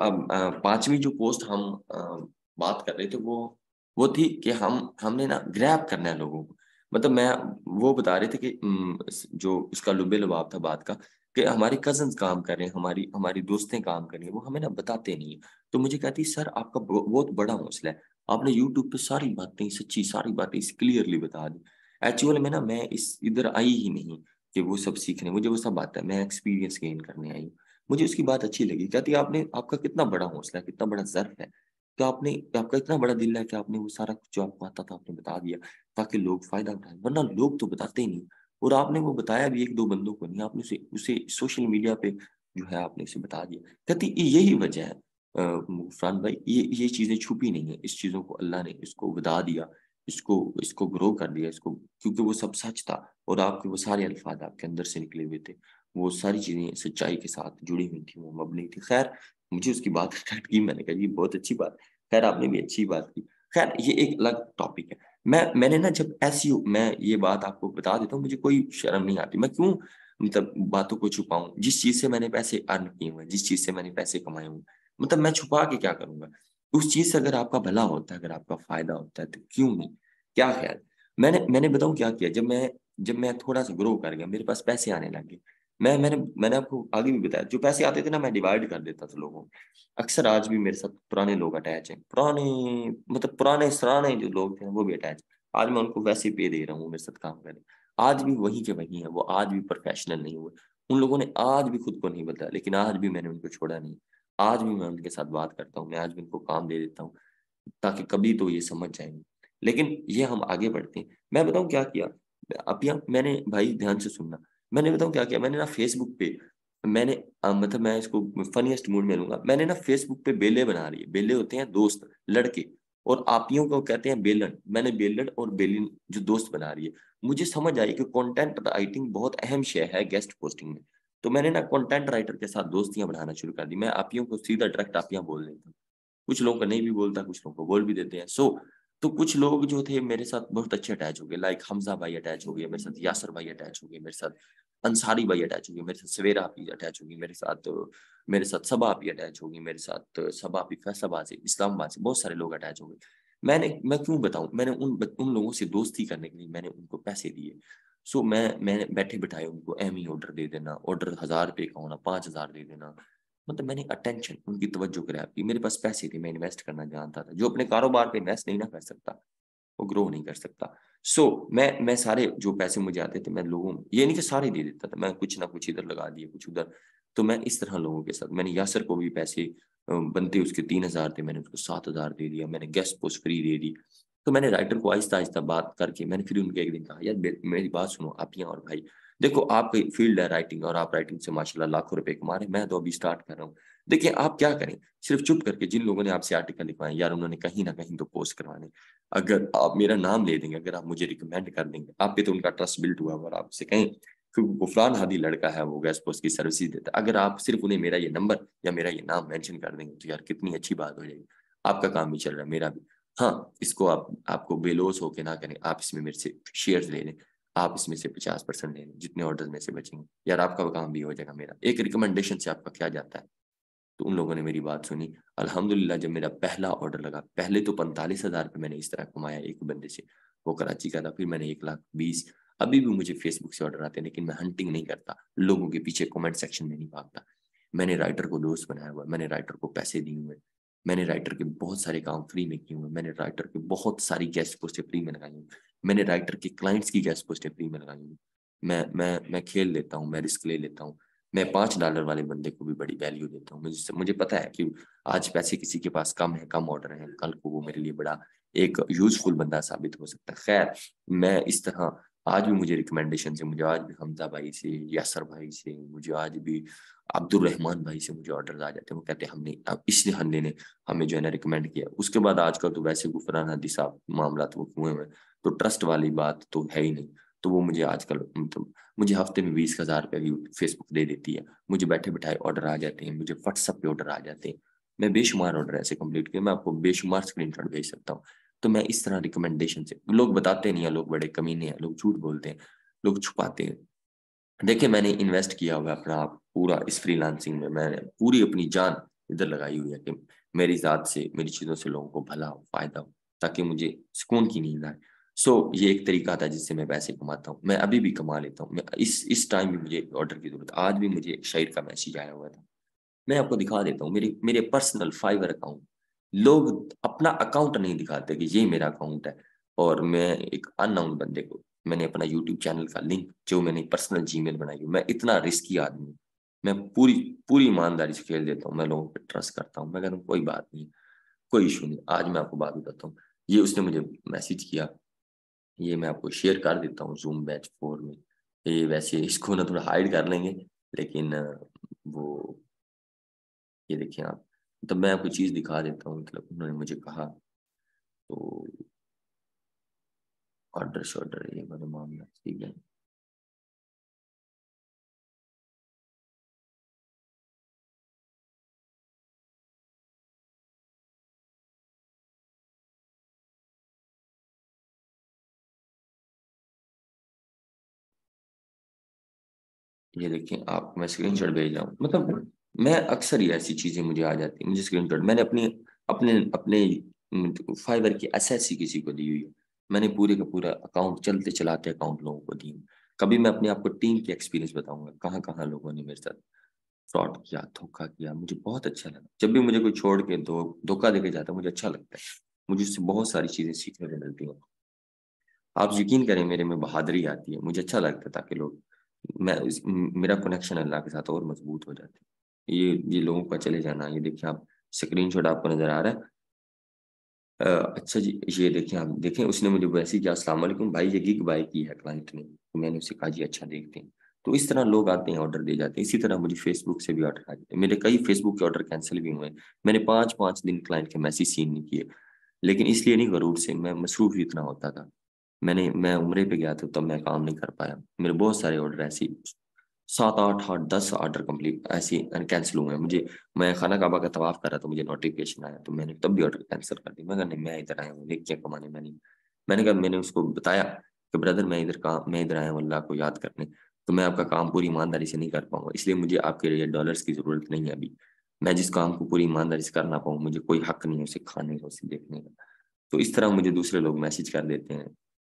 Speaker 1: पांचवी जो पोस्ट हम बात कर रहे थे वो थी कि हमने ना ग्रैब करना है लोगों को, मतलब मैं, वो बता रहे थे कि जो इसका लुबे लुबाब था बात का, कि हमारी कजन्स काम कर रहे हैं, हमारी हमारी दोस्तें काम कर रही हैं, वो हमें ना बताते नहीं है। तो मुझे कहती सर आपका बहुत बड़ा हौसला है, आपने यूट्यूब पे सारी बातें, सच्ची सारी बातें क्लियरली बता दी। एक्चुअल में ना मैं इस इधर आई ही नहीं कि वो सब सीखने, मुझे वो सब आता है, मैं एक्सपीरियंस गेन करने आई हूँ। मुझे उसकी बात अच्छी लगी, कहती आपने, आपका कितना बड़ा हौसला है, कितना बड़ा ज़र्फ है, तो आपने, आपका इतना बड़ा दिल है कि आपने वो सारा कुछ जो आपको आता था आपने बता दिया, ताकि लोग फायदा उठाएं, वरना लोग तो बताते ही नहीं। और आपने वो बताया भी एक दो बंदों को नहीं, आपने उसे उसे सोशल मीडिया पे जो है आपने उसे बता दिया। कहती यही वजह है फरहान भाई, ये चीज़ें छुपी नहीं है, इस चीज़ों को अल्लाह ने इसको बता दिया, इसको इसको ग्रो कर दिया इसको, क्योंकि वो सब सच था, और आपके वो सारे अल्फाज आपके अंदर से निकले हुए थे, वो सारी चीजें सच्चाई के साथ जुड़ी हुई थी, वो मबनी थी। खैर मुझे उसकी बात स्टार्ट की, मैंने कहा ये बहुत अच्छी बात, खैर आपने भी अच्छी बात की। खैर ये एक अलग टॉपिक है। मैंने ना जब ऐसी, मैं ये बात आपको बता देता हूँ, मुझे कोई शर्म नहीं आती, मैं क्यों मतलब बातों को छुपाऊं, जिस चीज से मैंने पैसे अर्न किए हुए हैं, जिस चीज से मैंने पैसे कमाए हुए हैं, मतलब मैं छुपा के क्या करूंगा। उस चीज से अगर आपका भला होता है, अगर आपका फायदा होता है, तो क्यों नहीं, क्या ख्याल। मैंने बताऊं क्या किया, जब मैं थोड़ा सा ग्रो कर गया, मेरे पास पैसे आने लगे, मैंने आपको आगे भी बताया, जो पैसे आते थे ना मैं डिवाइड कर देता था लोगों को। अक्सर आज भी मेरे साथ पुराने लोग अटैच हैं, पुराने मतलब पुराने सराने जो लोग थे वो भी अटैच। आज मैं उनको वैसे पे दे रहा हूँ मेरे साथ काम करें, आज भी वही के वही है, वो आज भी प्रोफेशनल नहीं हुए, उन लोगों ने आज भी खुद को नहीं बदला, लेकिन आज भी मैंने उनको छोड़ा नहीं। आज भी मैं उनके साथ बात करता हूँ, मैं आज भी उनको काम दे देता हूँ, ताकि कभी तो ये समझ जाएंगे। लेकिन ये हम आगे बढ़ते हैं। मैं बताऊँ क्या किया, अब यहाँ मैंने, भाई ध्यान से सुनना, मैंने बताऊँ क्या किया, मैंने ना फेसबुक पे, मैंने मतलब मैं इसको फनीएस्ट मूड में लूंगा, मैंने ना फेसबुक पे बेले बना रही है। बेले होते हैं दोस्त लड़के, और आपियों को कहते हैं बेलन। मैंने बेलन और बेलिन जो दोस्त बना रही है। मुझे समझ आई कि कंटेंट राइटिंग बहुत अहम शय है गेस्ट पोस्टिंग में। तो मैंने ना कंटेंट राइटर के साथ दोस्तियां बढ़ाना शुरू कर दी। मैं आपियों को सीधा डायरेक्ट आपियां बोल देता हूँ। कुछ लोगों को नहीं भी बोलता, कुछ लोगों को बोल भी देते हैं। तो कुछ लोग जो थे मेरे साथ बहुत अच्छे अटैच हो गए, लाइक हमजा भाई अटैच हो गए मेरे साथ, यासर भाई अटैच हो गए मेरे साथ, अंसारी भाई अटैच हो गए मेरे साथ, सवेरा आप अटैच होगी मेरे साथ सबा आप अटैच होगी मेरे साथ, सबा आप फैसलाबाद से, इस्लामाबाद से बहुत सारे लोग अटैच हो गए। मैं क्यों बताऊं, मैंने उन लोगों से दोस्ती करने के लिए मैंने उनको पैसे दिए। मैंने बैठे बिठाए उनको एमी ऑर्डर दे देना, ऑर्डर 1000 रुपये का होना, 5000 दे देना। मतलब मैंने अटेंशन, उनकी तवज्जो ग्रैब की। मेरे पास पैसे थे, मैं इन्वेस्ट करना जानता था। जो अपने कारोबार पे इन्वेस्ट नहीं ना कर सकता, वो ग्रो नहीं कर सकता। मैं सारे जो पैसे मुझे आते थे, मैं लोगों, ये नहीं कि सारे दे देता था, मैं कुछ ना कुछ इधर लगा दिए, कुछ उधर। तो मैं इस तरह लोगों के साथ, मैंने यासर को भी पैसे बनते उसके 3000 थे, मैंने उसको 7000 दे दिया। मैंने गेस्ट पोस्ट फ्री दे दी। तो मैंने राइटर को आहिस्ता आहिस्ता बात करके, मैंने फिर उनके एक दिन कहा, यार मेरी बात सुनो आप यहाँ और भाई, देखो आपकी फील्ड है राइटिंग, और आप राइटिंग से माशाल्लाह लाखों रुपए कमा रहे हैं, मैं तो अभी स्टार्ट कर रहा हूँ। देखिए आप क्या करें, सिर्फ चुप करके, जिन लोगों ने आपसे आर्टिकल लिखवाए यार, उन्होंने कहीं ना कहीं तो पोस्ट करवाने, अगर आप मेरा नाम ले देंगे, अगर आप मुझे रिकमेंड कर देंगे, आप पे तो उनका ट्रस्ट बिल्ट हुआ। और आपसे कहें कि गुफरान हादी लड़का है, वो गैस पोस्ट की सर्विस देता है, अगर आप सिर्फ उन्हें मेरा ये नंबर या मेरा ये नाम मेंशन कर देंगे, तो यार कितनी अच्छी बात हो जाएगी। आपका काम भी चल रहा है, मेरा भी। हाँ, इसको आपको बेलोस होके ना करें, आप इसमें मेरे से शेयर्स ले लें, आप इसमें से 50% ले लें, जितने ऑर्डर में से बचेंगे, यार आपका काम भी हो जाएगा, मेरा एक रिकमेंडेशन से आपका क्या जाता है। तो उन लोगों ने मेरी बात सुनी। अल्हम्दुलिल्लाह जब मेरा पहला ऑर्डर लगा, पहले तो 45,000 रुपये मैंने इस तरह कमाया एक बंदे से, वो कराची का था, फिर मैंने 1,20,000। अभी भी मुझे फेसबुक से ऑर्डर आते हैं, लेकिन मैं हंटिंग नहीं करता, लोगों के पीछे कमेंट सेक्शन में नहीं भागता। मैंने राइटर को दोस्त बनाया हुआ, मैंने राइटर को पैसे दिए हुए, मैंने राइटर के बहुत सारे काम फ्री में किए हुए, मैंने राइटर के बहुत सारी गेस्ट पोस्टें फ्री में लगाई हुई, मैंने राइटर के क्लाइंट्स की गेस्ट पोस्टें फ्री में लगाई हुई। मैं खेल लेता हूँ, मैं रिस्क ले लेता हूँ। मैं $5 वाले बंदे को भी बड़ी वैल्यू देता हूँ। मुझे पता है कि आज पैसे किसी के पास कम है, कम ऑर्डर है, कल को वो मेरे लिए बड़ा एक यूजफुल बंदा साबित हो सकता है। खैर, मैं इस तरह, आज भी मुझे रिकमेंडेशन से, मुझे आज भी हमजा भाई से, यासर भाई से, मुझे आज भी अब्दुल रहमान भाई से मुझे ऑर्डर आ जाते हैं। वो कहते हैं हमने अब इस बंदे ने हमें जो है ना रिकमेंड किया। उसके बाद आजकल तो वैसे गुफरान हदी साहब मामला तो हुए हुए, तो ट्रस्ट वाली बात तो है ही नहीं। तो वो मुझे आजकल मतलब मुझे हफ्ते में 20,000 रुपये की फेसबुक दे देती है। मुझे बैठे बैठाए ऑर्डर आ जाते हैं, मुझे व्हाट्सअप पे ऑर्डर आ जाते हैं। मैं बेशुमार ऑर्डर ऐसे कंप्लीट किए, मैं आपको बेशुमार स्क्रीनशॉट भेज सकता हूँ। तो मैं इस तरह रिकमेंडेशन से, लोग बताते नहीं है, लोग बड़े कमीने हैं, लोग झूठ बोलते हैं, लोग छुपाते हैं। देखिए मैंने इन्वेस्ट किया हुआ है अपना आप पूरा इस फ्रीलांसिंग में, मैंने पूरी अपनी जान इधर लगाई हुई है कि मेरी जात से, मेरी चीज़ों से लोगों को भला हो, फायदा हो, ताकि मुझे सुकून की नींद आए। ये एक तरीका था जिससे मैं पैसे कमाता हूँ। मैं अभी भी कमा लेता हूँ। मैं इस टाइम भी मुझे ऑर्डर की जरूरत, आज भी मुझे एक शायर का मैसेज आया हुआ था। मैं आपको दिखा देता हूँ, मेरे मेरे पर्सनल फाइवर अकाउंट। लोग अपना अकाउंट नहीं दिखाते कि ये मेरा अकाउंट है। और मैं एक अननोन बंदे को, मैंने अपना यूट्यूब चैनल का लिंक जो मैंने पर्सनल जीमेल बनाई है, मैं इतना रिस्की आदमी हूँ। मैं पूरी पूरी ईमानदारी से खेल देता हूँ, मैं लोगों पर ट्रस्ट करता हूँ। मैं कहता हूँ कोई बात नहीं, कोई इशू नहीं। आज मैं आपको बात बताता हूँ, ये उसने मुझे मैसेज किया, ये मैं आपको शेयर कर देता हूँ जूम बैच 4 में। ये वैसे इसको ना थोड़ा हाइड कर लेंगे, लेकिन वो, ये देखिए आप, तो मैं आपको चीज़ दिखा देता हूँ। मतलब उन्होंने मुझे कहा, तो ऑर्डर शॉर्डर ये वाला मामला, ठीक है। ये देखिए आप, मैं स्क्रीनशॉट भेज रहा हूँ। मतलब मैं अक्सर ही ऐसी चीज़ें मुझे आ जाती है, मुझे स्क्रीनशॉट, मैंने अपनी अपने अपने फाइवर की एसएससी किसी को दी हुई है। मैंने पूरे का पूरा अकाउंट, चलते चलाते अकाउंट लोगों को दी। कभी मैं अपने आपको टीम की एक्सपीरियंस बताऊंगा, कहाँ कहाँ लोगों ने मेरे साथ फ्रॉड किया, धोखा किया। मुझे बहुत अच्छा लगा, जब भी मुझे कोई छोड़ के धोखा देके जाता है, मुझे अच्छा लगता है। मुझे उससे बहुत सारी चीजें सीखने को मिलती हैं। आप यकीन करें, मेरे में बहादुरी आती है, मुझे अच्छा लगता है ताकि लोग मेरा कनेक्शन अल्लाह के साथ और मजबूत हो जाता है। ये लोगों का चले जाना, ये देखिए आप स्क्रीनशॉट आपको नजर आ रहा है। अच्छा जी, ये देखें, आप देखें उसने मुझे वैसे ही किया, अस्सलाम वालेकुम भाई, ये गिग बाय की है क्लाइंट ने, तो मैंने उसे कहा जी अच्छा देखते हैं। तो इस तरह लोग आते हैं, ऑर्डर दे जाते हैं। इसी तरह मुझे फेसबुक से भी ऑर्डर आ जाते हैं, मेरे कई फेसबुक के ऑर्डर कैंसिल भी हुए। मैंने 5-5 दिन क्लाइंट के मैसेज सीन नहीं किए, लेकिन इसलिए नहीं, गरूर से, मैं मसरूफ ही इतना होता था। मैं उम्रे पे गया था, तब मैं काम नहीं कर पाया। मेरे बहुत सारे ऑर्डर ऐसे 7-8-10 ऑर्डर कंप्लीट ऐसे कैंसिल हुए हैं मुझे। मैं खाना काबा का तवाफ कर रहा था, मुझे नोटिफिकेशन आया, तो मैंने तब भी ऑर्डर कैंसिल कर दिया। मैं कहा नहीं, मैं इधर आया हूँ देख क्या कमाने, मैंने कहा, मैंने उसको बताया कि ब्रदर मैं इधर आया हूँ अल्लाह को याद करने, तो मैं आपका काम पूरी ईमानदारी से नहीं कर पाऊंगा, इसलिए मुझे आपके लिए डॉलर्स की जरूरत नहीं है अभी। मैं जिस काम को पूरी ईमानदारी से कर ना पाऊँ, मुझे कोई हक नहीं है उसे खाने का, उसे देखने का। तो इस तरह मुझे दूसरे लोग मैसेज कर देते हैं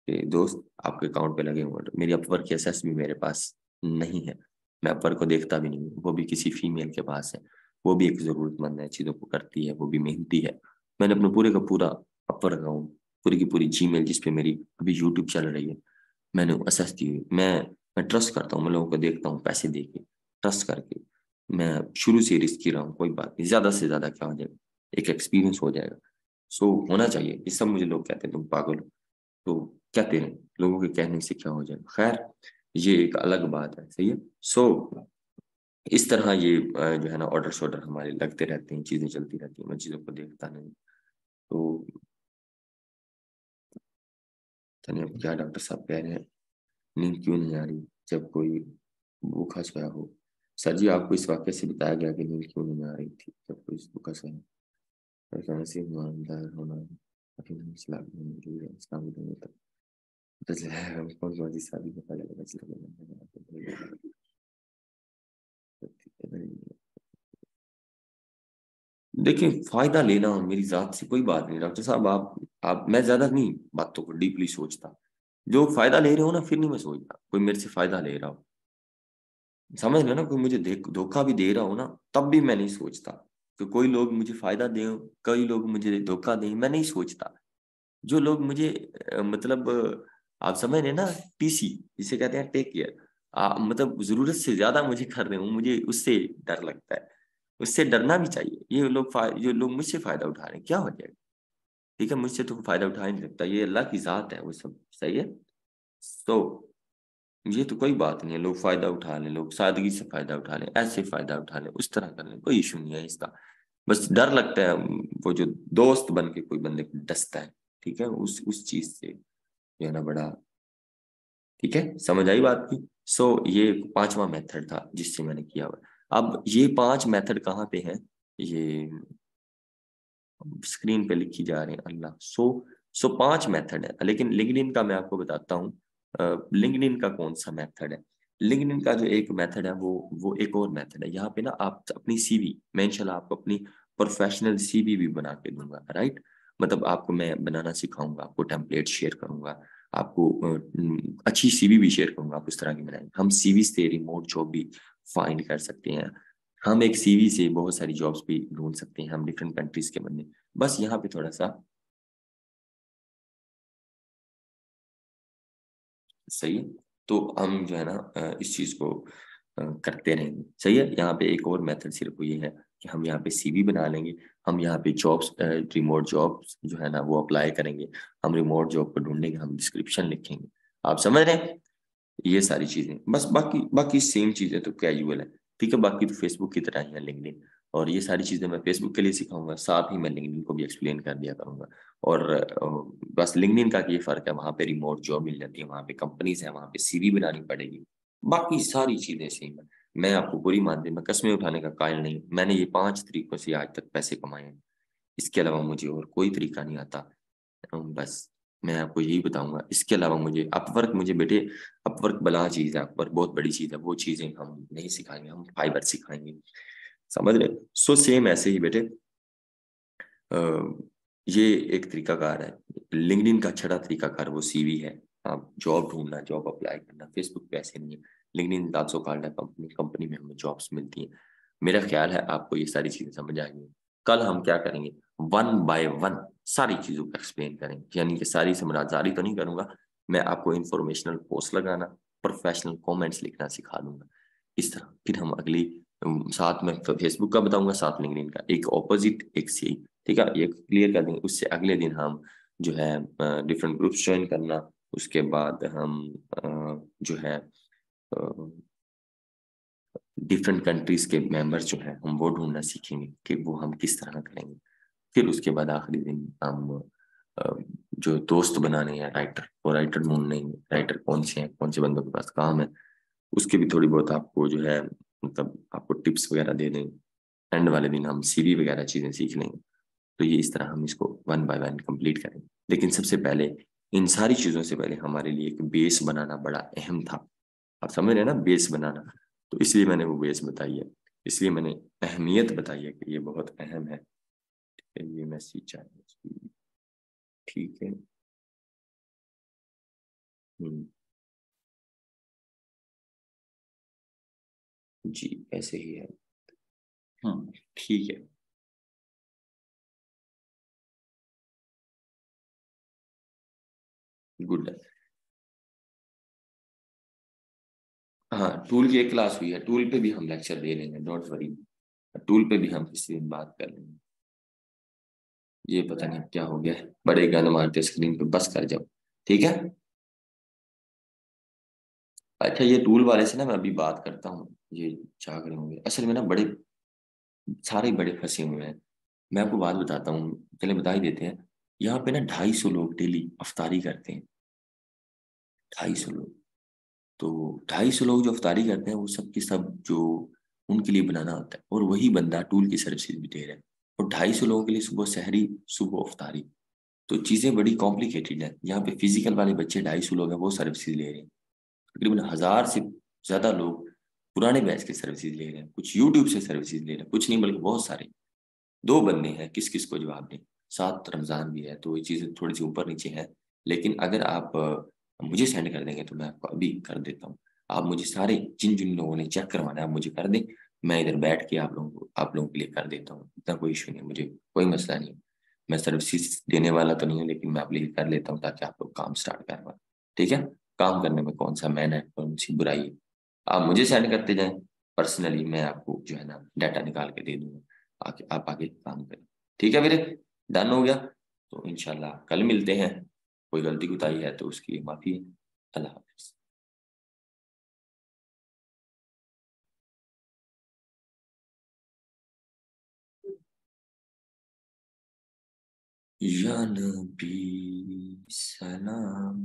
Speaker 1: कि दोस्त आपके अकाउंट पे लगे हुए, मेरी अपवर्क की एसेस भी मेरे पास नहीं है, मैं अपवर्क को देखता भी नहीं हूँ, वो भी किसी फीमेल के पास है, वो भी एक जरूरतमंद है, चीज़ों को करती है, वो भी मेहनती है। मैंने अपने पूरे का पूरा अपवर्क अकाउंट, पूरी की पूरी जीमेल जिस पे मेरी अभी यूट्यूब चल रही है, मैंने एसेस दी हुई। मैं ट्रस्ट करता हूँ, मैं लोगों को देखता हूँ पैसे दे के, ट्रस्ट करके। मैं शुरू से रिस्क रहा हूँ, कोई बात नहीं, ज्यादा से ज्यादा क्या हो जाएगा, एक एक्सपीरियंस हो जाएगा। सो होना चाहिए। ये सब मुझे लोग कहते हैं तुम पागल हो, तो क्या करें, लोगों के कहने से क्या हो जाएगा, खैर ये एक अलग बात है, सही है। सो इस तरह ये जो है ना ऑर्डर शॉर्डर हमारे लगते रहते हैं, चीजें चलती रहती हैं, मैं चीजों को देखता नहीं। तो चलिए, अब क्या डॉक्टर साहब कह रहे हैं, नींद क्यों नहीं आ रही जब कोई भूखा सोया हो? सर जी, आपको इस वाक्य से बताया गया कि नींद क्यों नहीं आ रही थी जब कोई भूखा सोया, और कहने से ईमानदार होना काफी नहीं, इस्लाम में मौजूद है, इस्लाम में तक हम कौन कौन सी शादी का पहले देखिए, फायदा लेना मेरी जात से कोई बात नहीं डॉक्टर साहब, आप मैं ज्यादा नहीं बातों को डीपली सोचता। जो फायदा ले रहे हो ना, फिर नहीं मैं सोचता कोई मेरे से फायदा ले रहा हो, समझ लो ना, कोई मुझे धोखा भी दे रहा हो ना, तब भी मैं नहीं सोचता कि कोई लोग मुझे फायदा दें, कई लोग मुझे धोखा दें, मैं नहीं सोचता। जो लोग मुझे मतलब आप समझ रहे हैं ना, टीसी जिसे कहते हैं, टेक केयर, मतलब जरूरत से ज्यादा मुझे कर रहे हो, मुझे उससे डर लगता है। उससे डरना भी चाहिए। ये लोग जो लोग मुझसे फायदा उठा रहे हैं, क्या हो जाएगा, ठीक है, मुझसे तो फायदा उठा ही नहीं सकता, ये अल्लाह की जात है, वो सब सही है। तो ये तो कोई बात नहीं है, लोग फायदा उठा लें, लोग सादगी से फायदा उठा लें, ऐसे फायदा उठा लें, उस तरह कर लें, कोई इशू नहीं है इसका। बस डर लगता है, वो जो दोस्त बन के कोई बंदे को डसता है, ठीक है, उस चीज से जो है ना बड़ा, ठीक है, समझ आई बात की। सो ये पांचवा मेथड था जिससे मैंने किया हुआ। अब ये 5 मेथड कहाँ पे हैं, ये स्क्रीन पे लिखी जा रही है अल्लाह। सो 5 मेथड है, लेकिन लिंक्डइन का मैं आपको बताता हूँ। लिंक्डइन का कौन सा मेथड है? लिंक्डइन का जो एक मेथड है, वो एक और मेथड है। यहाँ पे ना आप अपनी सीवी, मैं इंशाल्लाह आपको अपनी प्रोफेशनल सीवी भी बना के दूंगा, राइट। मतलब आपको मैं बनाना सिखाऊंगा, आपको टेम्पलेट शेयर करूंगा, आपको अच्छी सीवी भी शेयर करूंगा, आप उस तरह की बनाएंगे। हम सीवी से रिमोट जॉब भी फाइंड कर सकते हैं, हम एक सीवी से बहुत सारी जॉब्स भी ढूंढ सकते हैं, हम डिफरेंट कंट्रीज के बंदे। बस यहाँ पे थोड़ा सा सही है, तो हम जो है ना इस चीज को करते रहेंगे, सही है। यहाँ पे एक और मेथड सिर्फ ये है कि हम यहाँ पे सीवी बना लेंगे, हम यहाँ पे जॉब्स, रिमोट जॉब्स जो है ना वो अप्लाई करेंगे, हम रिमोट जॉब को ढूंढेंगे, हम डिस्क्रिप्शन लिखेंगे, आप समझ रहे हैं, ये सारी चीजें बस, बाकी बाकी सेम चीजें तो कैजुअल है, ठीक है। बाकी तो फेसबुक की तरह ही है लिंक्डइन, और ये सारी चीजें मैं फेसबुक के लिए सिखाऊंगा, साथ ही मैं लिंक्डइन को भी एक्सप्लेन कर दिया करूंगा। और बस लिंक्डइन का ये फर्क है, वहां पे रिमोट जॉब मिल जाती है, वहां पे कंपनीज है, वहां पे सीवी बनानी पड़ेगी, बाकी सारी चीजें सेम है। मैं आपको पूरी मान मैं कस्में उठाने का कायल नहीं, मैंने ये 5 तरीकों से आज तक पैसे कमाए हैं, इसके अलावा मुझे और कोई तरीका नहीं आता। बस मैं आपको यही बताऊंगा, इसके अलावा मुझे अपवर्क, मुझे बेटे अपवर्क बला चीज है, अपवर्क बहुत बड़ी चीज है, वो चीजें हम नहीं सिखाएंगे, हम फाइबर सिखाएंगे, समझ रहे। सो सेम ऐसे ही बेटे, अ, ये एक तरीकाकार है, लिंक्डइन का छठा तरीकाकार वो सीवी है। आप जॉब ढूंढना, जॉब अप्लाई करना, फेसबुक पे ऐसे नहीं है, लिंक्डइन आल्सो कॉल्ड है कंपनी, कंपनी में हमें जॉब्स मिलती हैं। मेरा ख्याल है आपको ये सारी चीजें समझ आएंगी। कल हम क्या करेंगे, 1 बाय 1 सारी चीजों को एक्सप्लेन करेंगे, यानी कि सारी समझदारी तो नहीं करूंगा मैं, आपको इंफॉर्मेशनल पोस्ट लगाना, प्रोफेशनल कमेंट्स लिखना सिखा दूंगा। इस तरह फिर हम अगली साथ में फेसबुक का बताऊंगा, साथ में लिंक्डइन का, एक ऑपोजिट एक सही। ठीक है, ये क्लियर कर देंगे। उससे अगले दिन हम जो है डिफरेंट ग्रुप्स ज्वाइन करना, उसके बाद हम जो है डिफरेंट कंट्रीज के मेंबर्स जो है हम वो ढूंढना सीखेंगे कि वो हम किस तरह करेंगे। फिर उसके बाद आखिरी दिन हम अ, जो दोस्त बनाने हैं राइटर, वो राइटर ढूंढने हैं, राइटर कौन से हैं, कौन से बंदों के पास काम है, उसके भी थोड़ी बहुत आपको जो है मतलब आपको टिप्स वगैरह दे देंगे। एंड वाले दिन हम सीवी वगैरह चीज़ें सीख लेंगे। तो ये इस तरह हम इसको वन बाय वन कंप्लीट करेंगे। लेकिन सबसे पहले इन सारी चीज़ों से पहले हमारे लिए एक बेस बनाना बड़ा अहम था। आप समझ रहे हैं ना, बेस बनाना। तो इसलिए मैंने वो बेस बताई है, इसलिए मैंने अहमियत बताई है कि ये बहुत अहम है। ये मैसेज चाहिए। ठीक है। हम्म, जी ऐसे ही है। ठीक है। गुड। हाँ, टूल की एक क्लास हुई है, टूल पे भी हम लेक्चर दे लेंगे, डोंट वरी। टूल पे भी हम किसी दिन बात कर लेंगे। ये पता नहीं क्या हो गया है, बड़े गाने मारते स्क्रीन पे, बस कर जाओ। ठीक है। अच्छा, ये टूल वाले से ना मैं अभी बात करता हूँ, ये जाग रहे होंगे असल में ना, बड़े सारे बड़े फंसे हुए हैं। मैं आपको बात बताता हूँ, चले बता ही देते हैं। यहाँ पे ना 250 लोग डेली अफ्तारी करते हैं। 250 लोग। तो 250 लोग जो अफ्तारी करते हैं वो सब के सब जो उनके लिए बनाना होता है, और वही बंदा टूल की सर्विसेज भी दे रहा है। और 250 लोगों के लिए सुबह सहरी, सुबह अफ्तारी। तो चीज़ें बड़ी कॉम्प्लिकेटेड है। यहाँ पे फिजिकल वाले बच्चे 250 लोग हैं, वो सर्विसेज ले रहे हैं। तकरीबन 1000 से ज़्यादा लोग पुराने बैच के सर्विसेज ले रहे हैं, कुछ यूट्यूब से सर्विसेज ले रहे हैं, कुछ नहीं बल्कि बहुत सारे। दो बंदे हैं, किस किस को जवाब दें। 7 रमज़ान भी है, तो ये चीज़ें थोड़ी सी ऊपर नीचे हैं। लेकिन अगर आप मुझे सेंड कर देंगे तो मैं आपको अभी कर देता हूँ। आप मुझे सारे जिन जिन लोगों ने चेक करवाना है आप मुझे कर दें। मैं इधर बैठ के आप लोगों के लिए कर देता हूँ, इतना कोई इशू नहीं, मुझे कोई मसला नहीं। मैं सर्विसेज देने वाला तो नहीं हूँ, लेकिन मैं आप लिए कर लेता हूँ ताकि आप लोग काम स्टार्ट कर पाए। ठीक है। काम करने में कौन सा मैन है, कौन सी बुराई है। आप मुझे सेंड करते जाएं, पर्सनली मैं आपको जो है ना डाटा निकाल के दे दूंगा, आके आप आगे काम करें। ठीक है मेरे, डन हो गया। तो इंशाल्लाह कल मिलते हैं। कोई गलती कुताही है तो उसकी माफी है। अल्लाह हाफिज। या नबी सलाम।